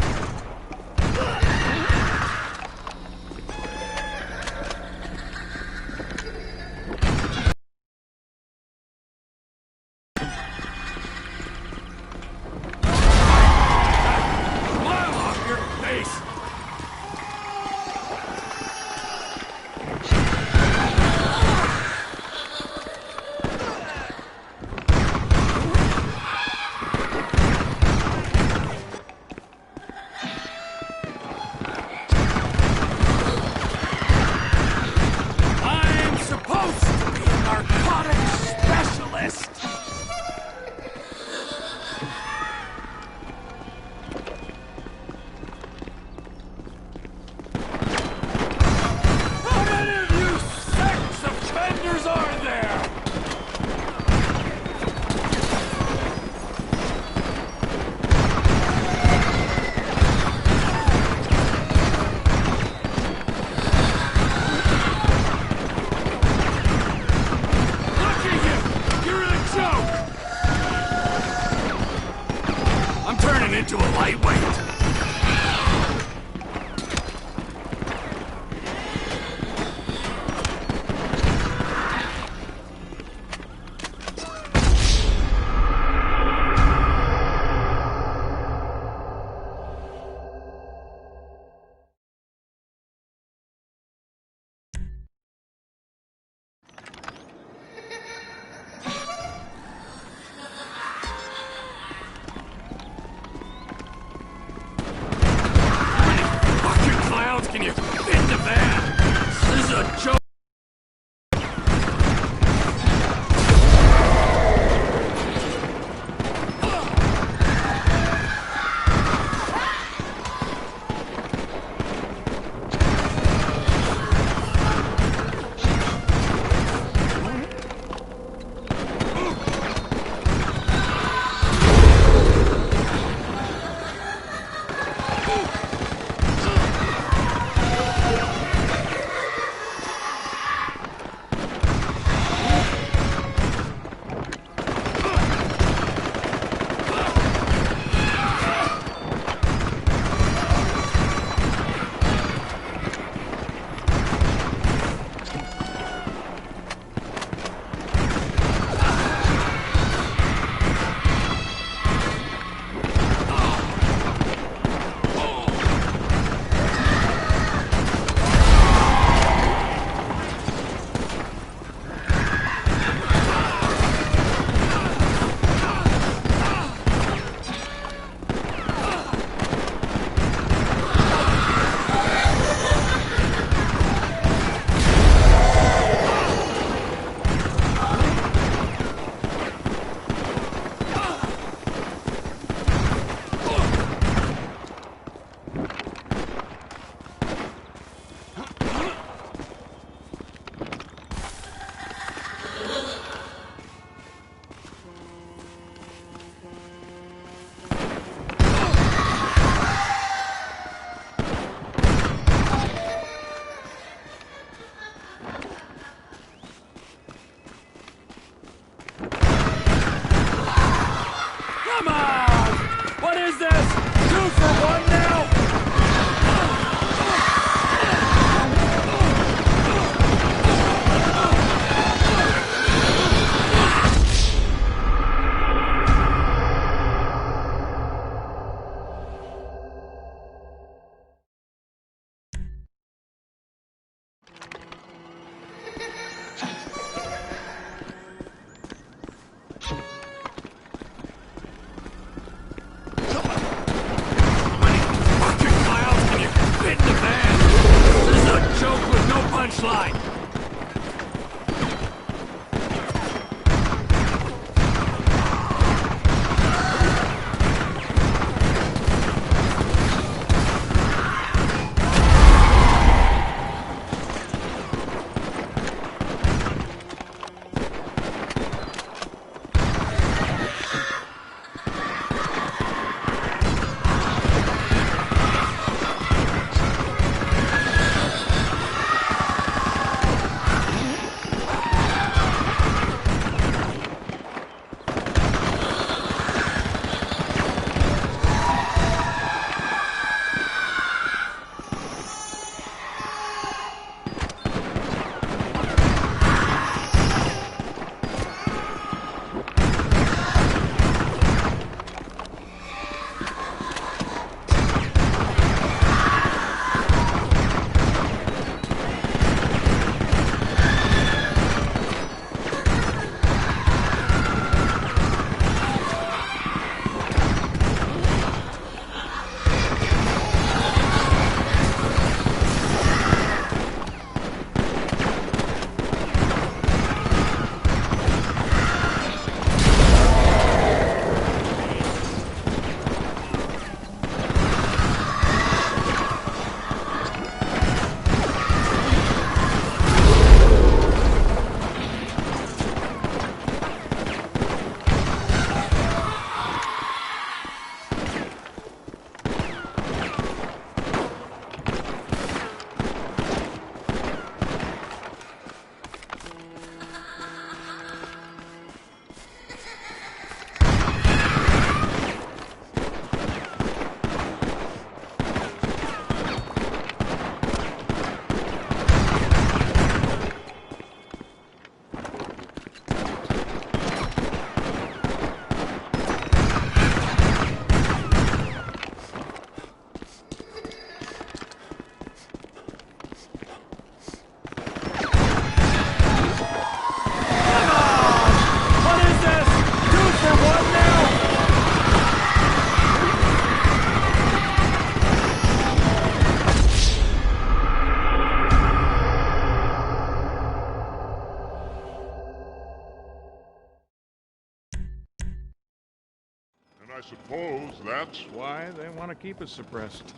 suppose that's
why they want to keep us suppressed.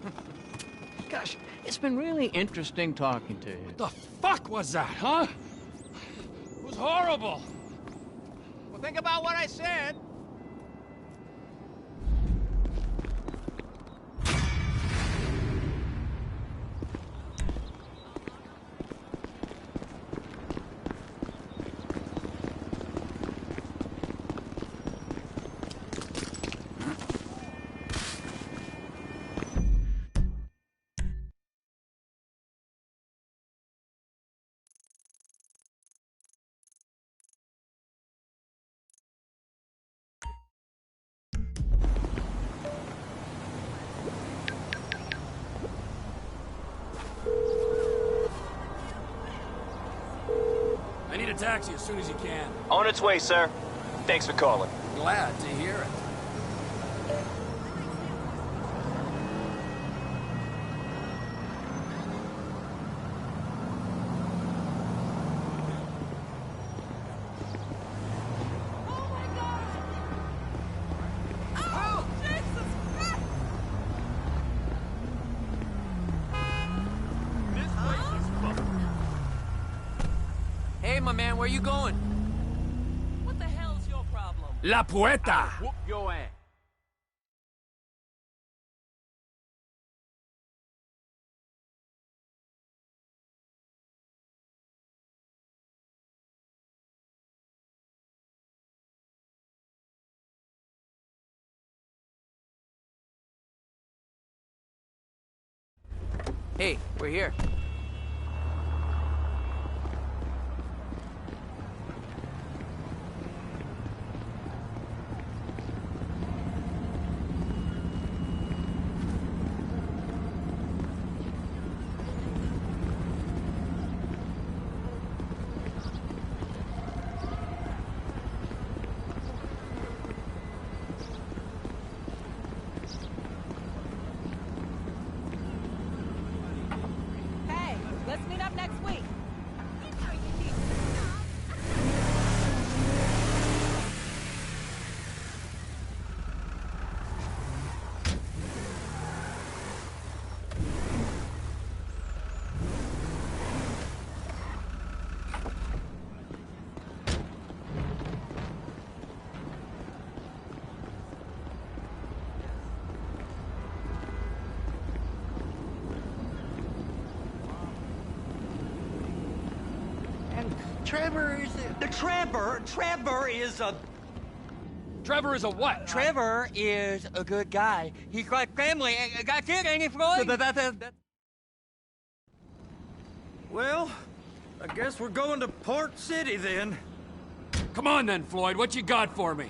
Gosh, it's been really interesting talking to you.
What the fuck was that, huh? It was horrible.
Well, think about what I said.
I need a taxi as soon as you can.
On its way, sir. Thanks for calling.
Glad to hear it.
Hey, my man, where you going?
What the hell's your problem?
La Puerta!
Whoop your ass.
Hey, we're here.
Hey, let's meet up next week.
Trevor is Trevor is a...
Trevor is a what?
Trevor is a good guy. He's like family. Got it, ain't he, Floyd? Well, I guess we're going to Port City then.
Come on then, Floyd. What you got for me?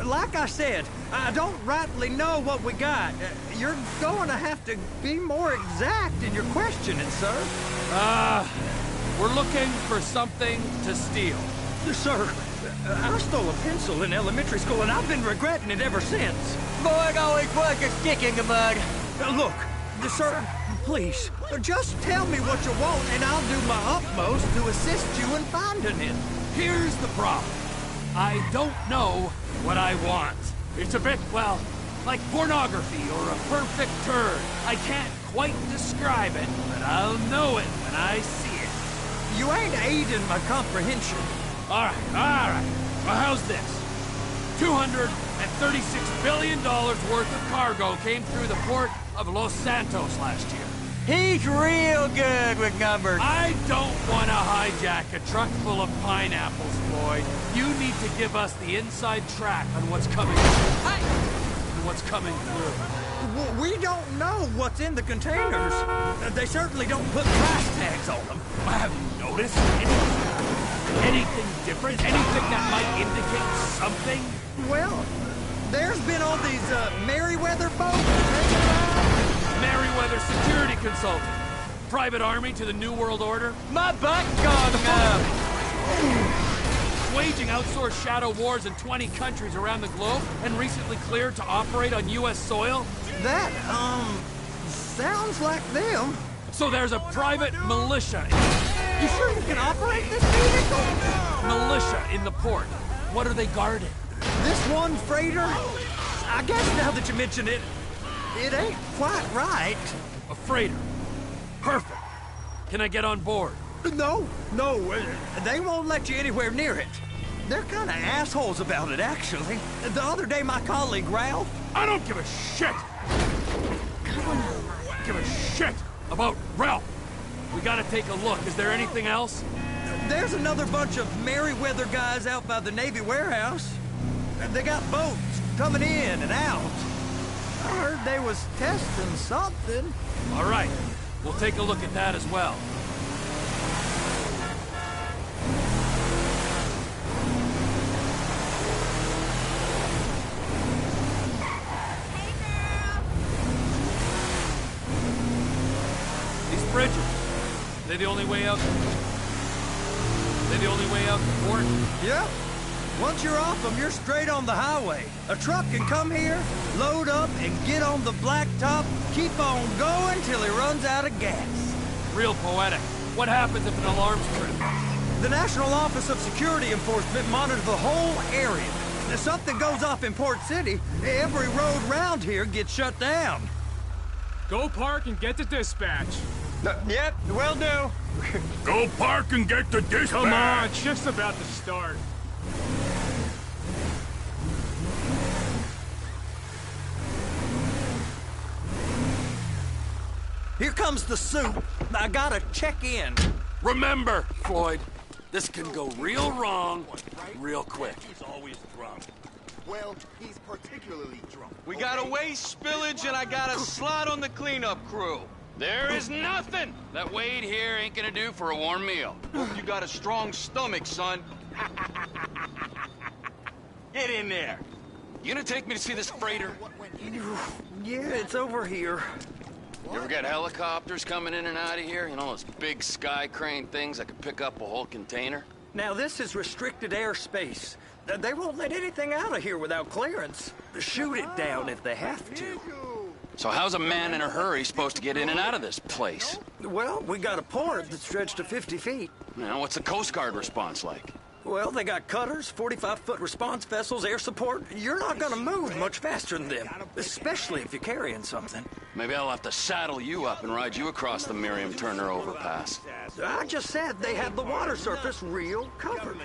Like I said, I don't rightly know what we got. You're going to have to be more exact in your questioning, sir.
We're looking for something to steal.
Sir, I stole a pencil in elementary school, and I've been regretting it ever since.
Boy, always was a stick in the mud.
Look, sir, please, just tell me what you want, and I'll do my utmost to assist you in finding it.
Here's the problem. I don't know what I want. It's a bit, well, like pornography or a perfect turd. I can't quite describe it, but I'll know it when I see it.
You ain't aiding my comprehension.
All right. Well, how's this? $236 billion worth of cargo came through the port of Los Santos last year.
He's real good with numbers.
I don't want to hijack a truck full of pineapples, Floyd. You need to give us the inside track on what's coming and what's coming through.
We don't know what's in the containers. They certainly don't put price tags on them.
Have you noticed anything different? Anything that might indicate something?
Well, there's been all these Merryweather boats.
Merryweather Security Consulting. Private army to the New World Order.
My butt's gone up.
Waging outsourced shadow wars in 20 countries around the globe and recently cleared to operate on U.S. soil?
That, sounds like them.
So there's a private militia.
You sure you can operate this vehicle?
Militia in the port. What are they guarding?
This one freighter? I guess now that you mention it, it ain't quite right.
A freighter. Perfect. Can I get on board?
No, they won't let you anywhere near it. They're kind of assholes about it, actually. The other day, my colleague, Ralph...
I don't give a shit! Give a shit about Ralph! We gotta take a look. Is there anything else?
There's another bunch of Merryweather guys out by the Navy warehouse. They got boats coming in and out. I heard they was testing something.
All right, we'll take a look at that as well. These bridges, they the only way out? They the only way out the port?
Yep. Once you're off them, you're straight on the highway. A truck can come here, load up, and get on the blacktop, keep on going till he runs out of gas.
Real poetic. What happens if an alarm's tripped?
The National Office of Security Enforcement monitors the whole area. If something goes off in Port City, every road round here gets shut down.
Go park and get the dispatch.
Yep, will do.
Go park and get the dispatch. Come on, it's just about to start.
Here comes the soup. I gotta check in.
Remember, Floyd, this can go real wrong real quick.
He's always drunk.
Well, he's particularly drunk.
We got a waste spillage and I got a slot on the cleanup crew.
There is nothing that Wade here ain't gonna do for a warm meal.
Hope you got a strong stomach, son. Get in there.
You gonna take me to see this freighter?
Yeah, it's over here.
You ever got helicopters coming in and out of here? You know, those big sky crane things that could pick up a whole container?
Now, this is restricted airspace. They won't let anything out of here without clearance. Shoot it down if they have to.
So how's a man in a hurry supposed to get in and out of this place?
Well, we got a port that's stretched to 50 feet.
Now, what's the Coast Guard response like?
Well, they got cutters, 45-foot response vessels, air support. You're not gonna move much faster than them, especially if you're carrying something.
Maybe I'll have to saddle you up and ride you across the Miriam Turner overpass.
I just said they have the water surface real covered.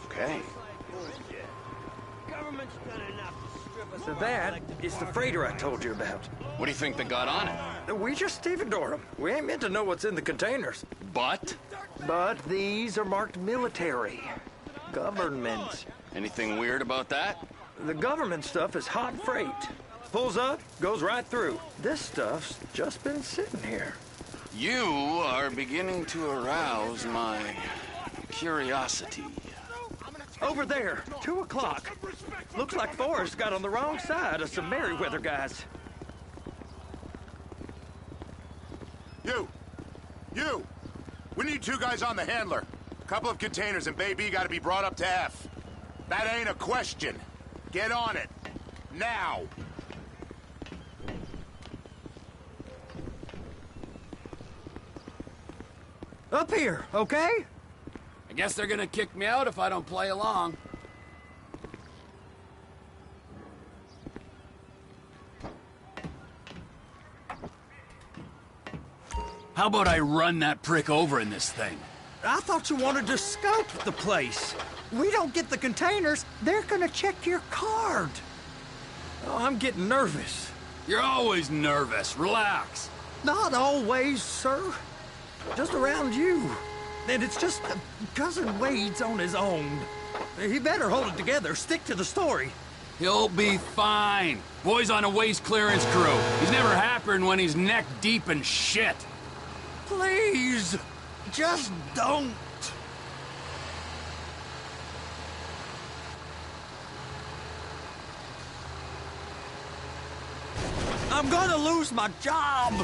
Okay.
So that is the freighter I told you about.
What do you think they got on it?
We just stevedore them. We ain't meant to know what's in the containers.
But
these are marked military. Government.
Anything weird about that?
The government stuff is hot freight. Pulls up, goes right through. This stuff's just been sitting here.
You are beginning to arouse my curiosity.
Over there, 2 o'clock. Looks like Forrest got on the wrong side of some Merryweather guys.
You! We need 2 guys on the handler. A couple of containers and Baby gotta be brought up to F. That ain't a question. Get on it. Now!
Up here, okay?
I guess they're gonna kick me out if I don't play along. How about I run that prick over in this thing?
I thought you wanted to scope the place. We don't get the containers, they're gonna check your card. Oh, I'm getting nervous.
You're always nervous. Relax.
Not always, sir. Just around you. And it's just Cousin Wade's on his own. He better hold it together, stick to the story.
He'll be fine. Boy's on a waste clearance crew. He's never happier when he's neck deep in shit.
Please, just don't. I'm gonna lose my job.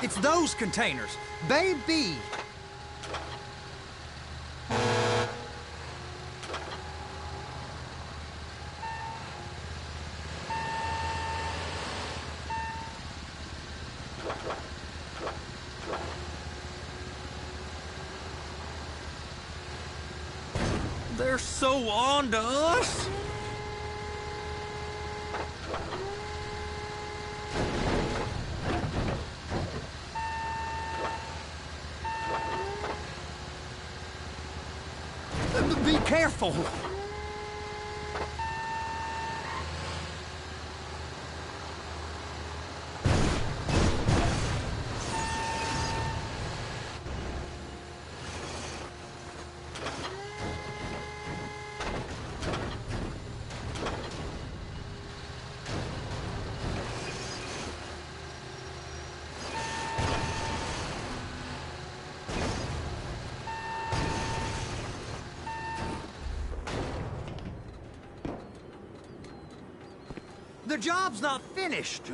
It's those containers. Baby! They're so on to us! Be careful! The job's not finished.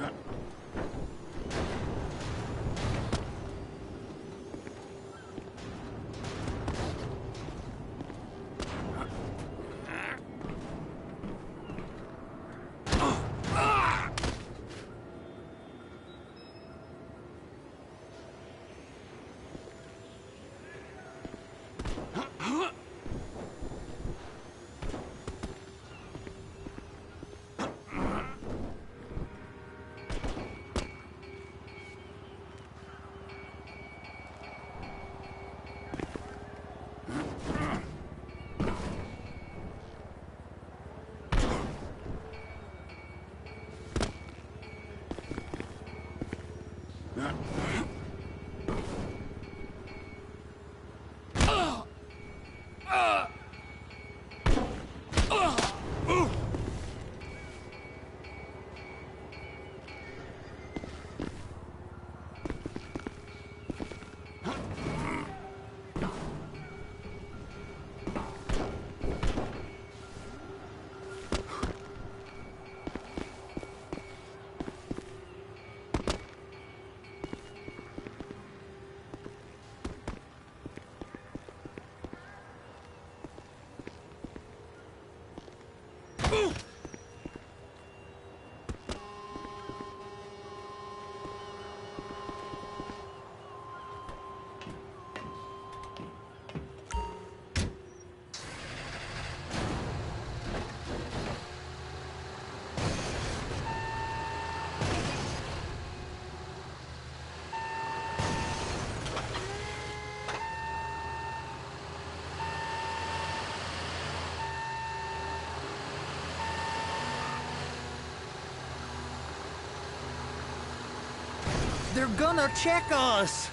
They're gonna check us!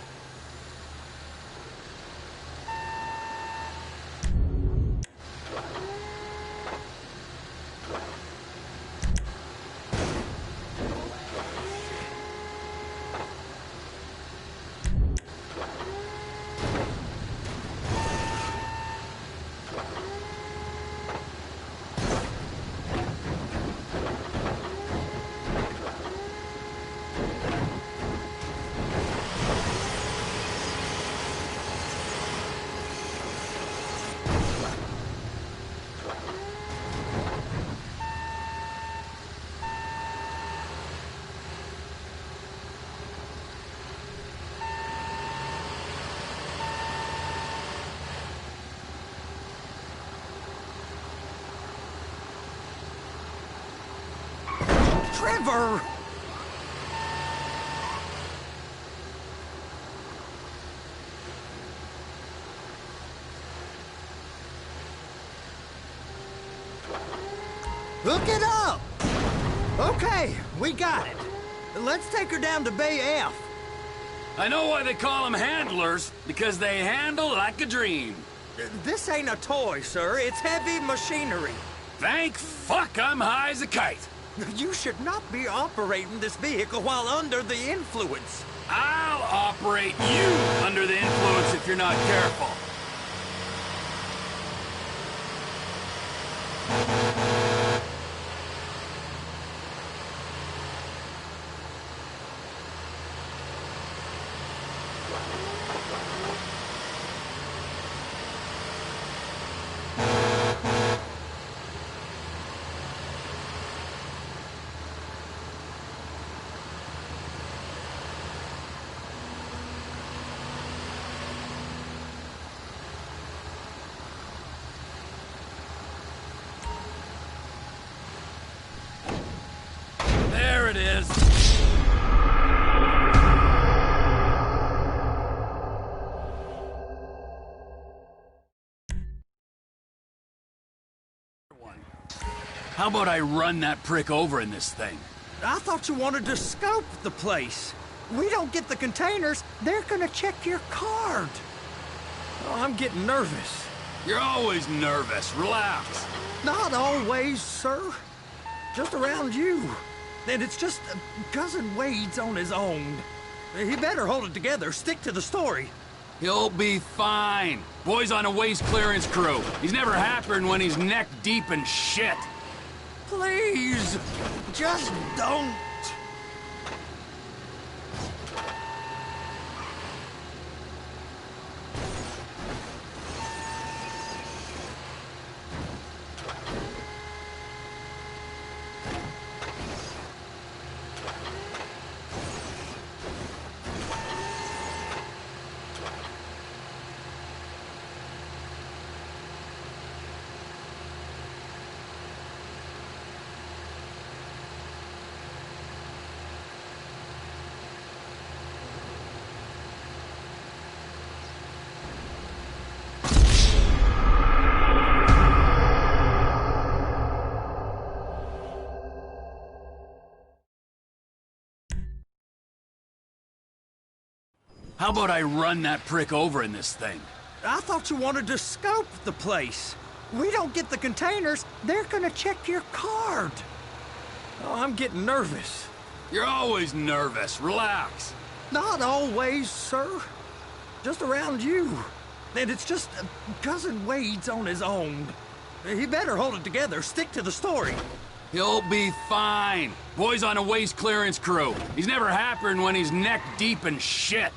Trevor! Hook it up! Okay, we got it. Let's take her down to Bay F.
I know why they call them handlers, because they handle like a dream.
This ain't a toy, sir. It's heavy machinery.
Thank fuck I'm high as a kite.
You should not be operating this vehicle while under the influence.
I'll operate you under the influence if you're not careful. How about I run that prick over in this thing?
I thought you wanted to scope the place. We don't get the containers, they're gonna check your card. Oh, I'm getting nervous.
You're always nervous. Relax.
Not always, sir. Just around you. And it's just Cousin Wade's on his own. He better hold it together, stick to the story.
He'll be fine. Boy's on a waste clearance crew. He's never happened when he's neck deep in shit.
Please, just don't.
How about I run that prick over in this thing?
I thought you wanted to scope the place. We don't get the containers, they're gonna check your card. Oh, I'm getting nervous.
You're always nervous. Relax.
Not always, sir. Just around you. And it's just Cousin Wade's on his own. He better hold it together, stick to the story.
He'll be fine. Boy's on a waste clearance crew. He's never happened when he's neck deep in shit.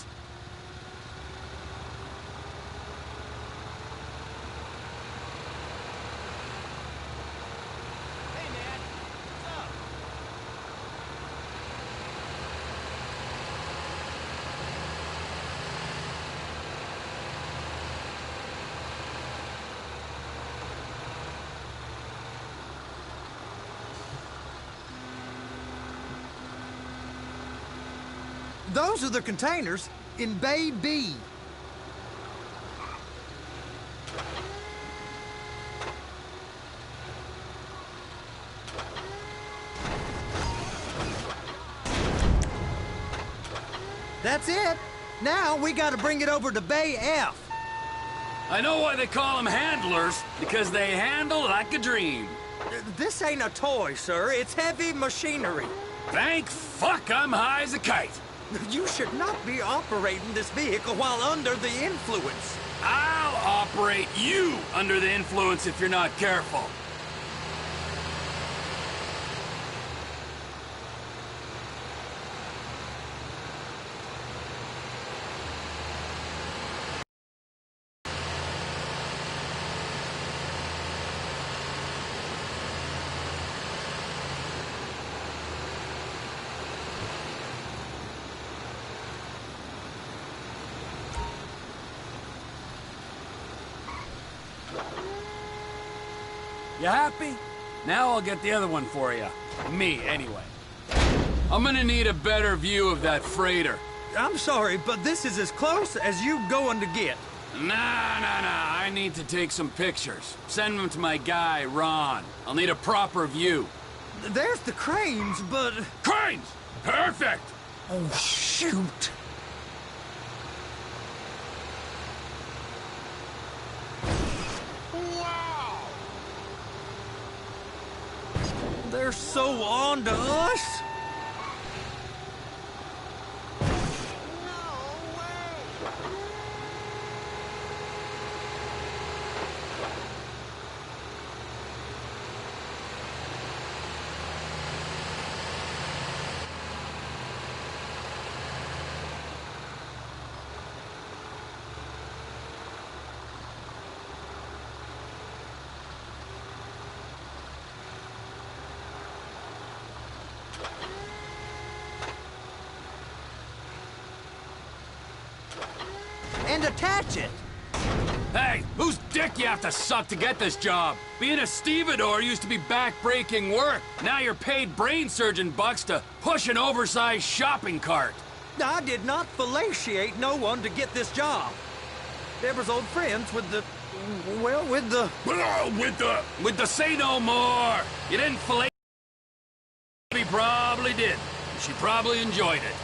Those are the containers in Bay B. That's it. Now we gotta bring it over to Bay F.
I know why they call them handlers, because they handle like a dream.
This ain't a toy, sir. It's heavy machinery.
Thank fuck I'm high as a kite.
You should not be operating this vehicle while under the influence.
I'll operate you under the influence if you're not careful. You happy? Now I'll get the other one for you. Me, anyway. I'm gonna need a better view of that freighter.
I'm sorry, but this is as close as you going to get.
Nah. I need to take some pictures. Send them to my guy, Ron. I'll need a proper view.
There's the cranes, but...
Cranes! Perfect!
Oh, shoot. They're so on to us. And attach it.
Hey, whose dick you have to suck to get this job? Being a stevedore used to be back-breaking work. Now you're paid brain surgeon bucks to push an oversized shopping cart.
I did not fellatiate no one to get this job. Deborah's old friends with the Well, with the...
With the say no more! You didn't fillet... He probably did. She probably enjoyed it.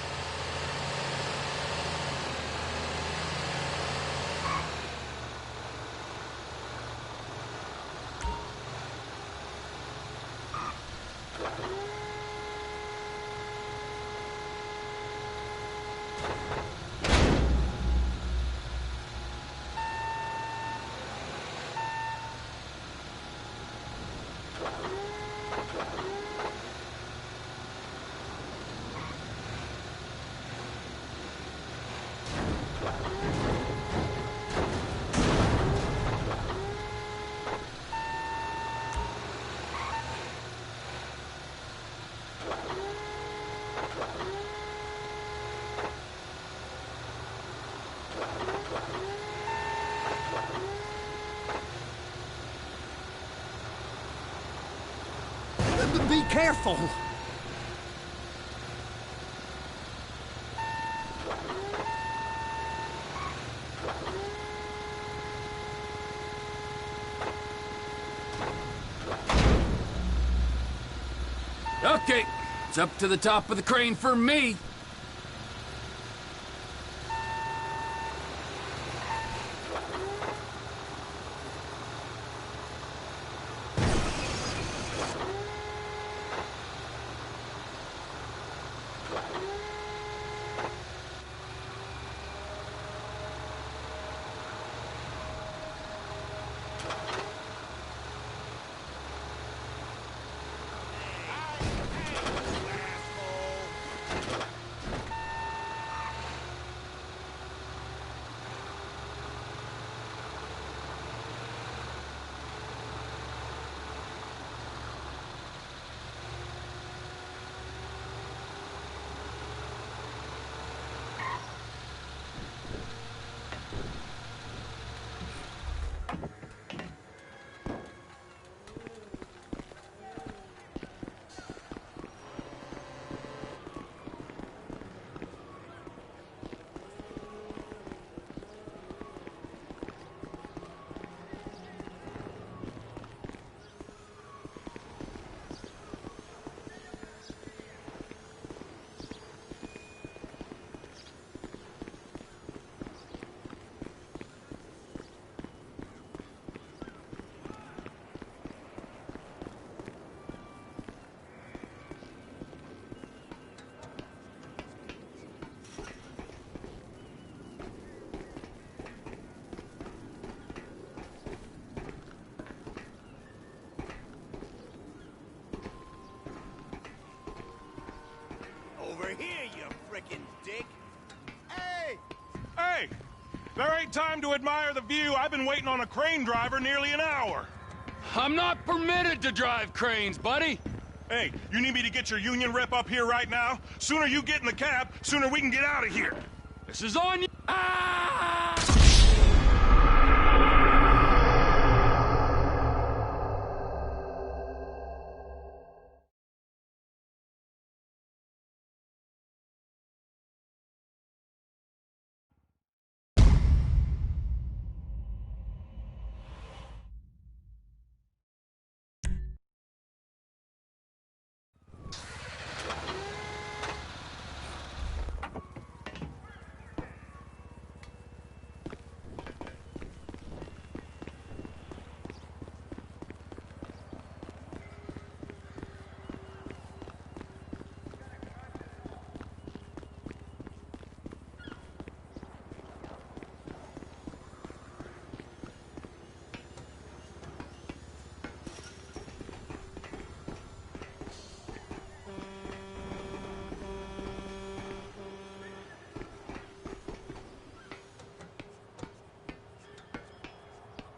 Be careful!
Okay, it's up to the top of the crane for me.
Over here, you frickin' dick!
Hey! Hey! There ain't time to admire the view. I've been waiting on a crane driver nearly an hour.
I'm not permitted to drive cranes, buddy.
Hey, you need me to get your union rep up here right now? Sooner you get in the cab, sooner we can get out of here.
This is on you. Ah!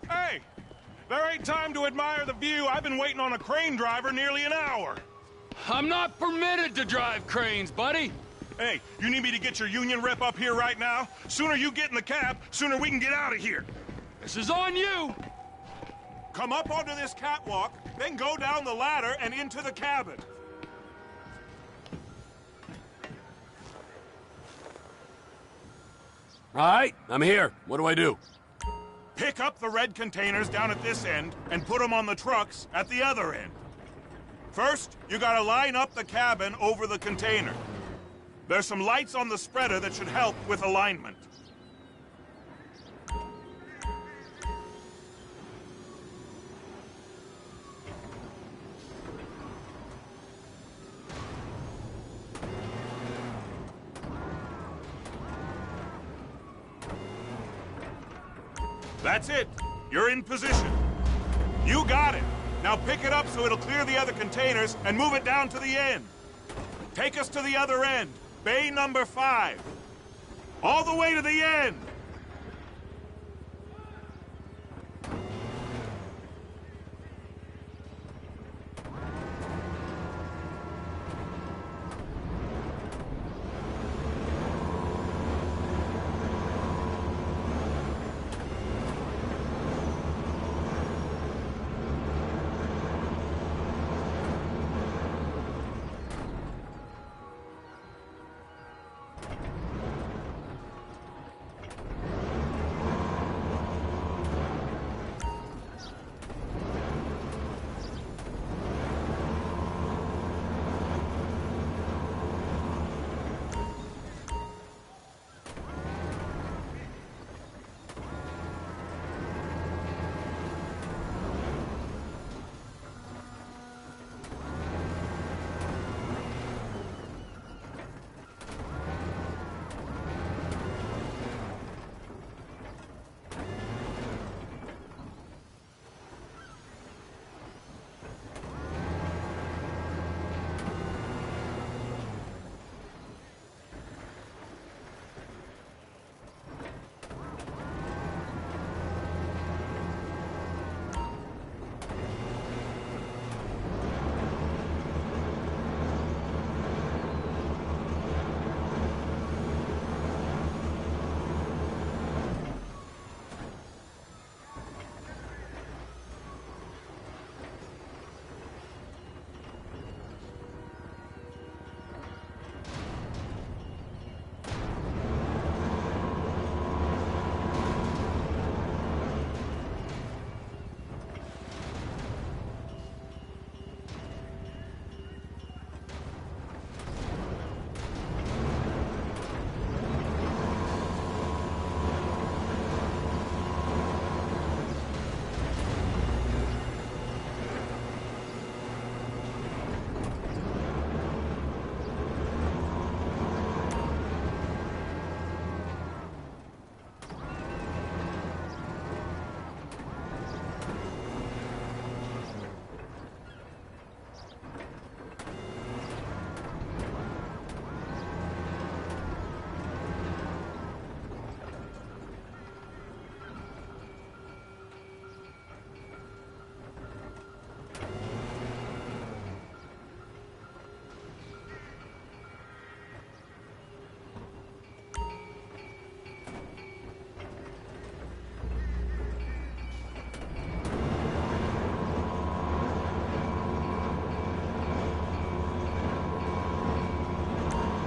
Hey! There ain't time to admire the view. I've been waiting on a crane driver nearly an hour.
I'm not permitted to drive cranes, buddy.
Hey, you need me to get your union rep up here right now? Sooner you get in the cab, sooner we can get out of here.
This is on you.
Come up onto this catwalk, then go down the ladder and into the cabin.
All right, I'm here. What do I do?
Pick up the red containers down at this end and put them on the trucks at the other end. First, you gotta line up the cabin over the container. There's some lights on the spreader that should help with alignment. That's it. You're in position. You got it. Now pick it up so it'll clear the other containers and move it down to the end. Take us to the other end. Bay number 5. All the way to the end.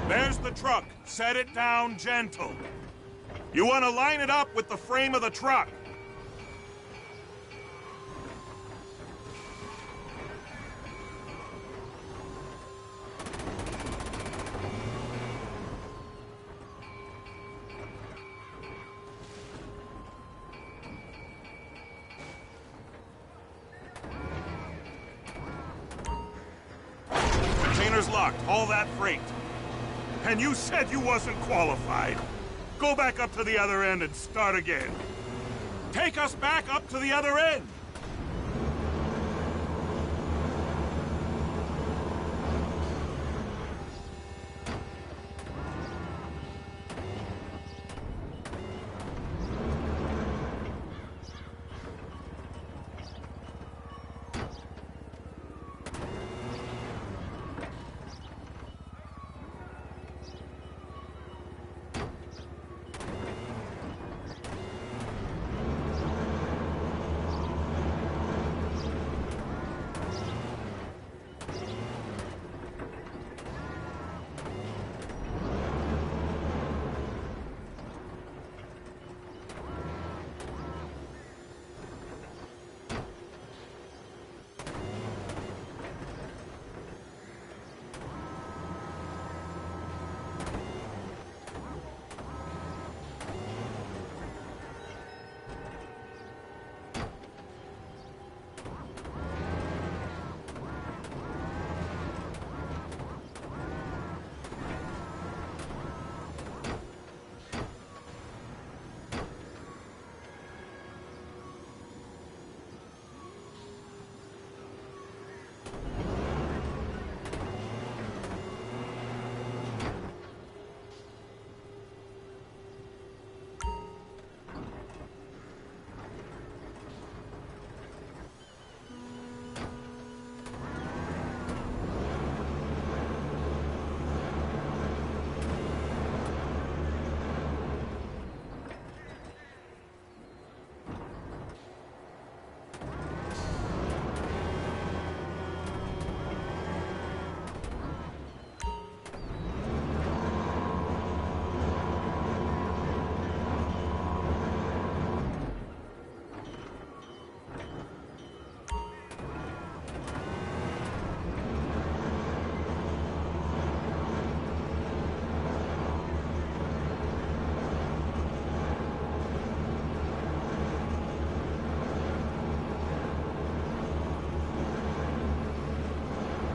There's the truck. Set it down gentle. You want to line it up with the frame of the truck. Container's locked. Haul that freight. And you said you wasn't qualified. Go back up to the other end and start again. Take us back up to the other end.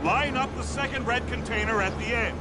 Line up the second red container at the end.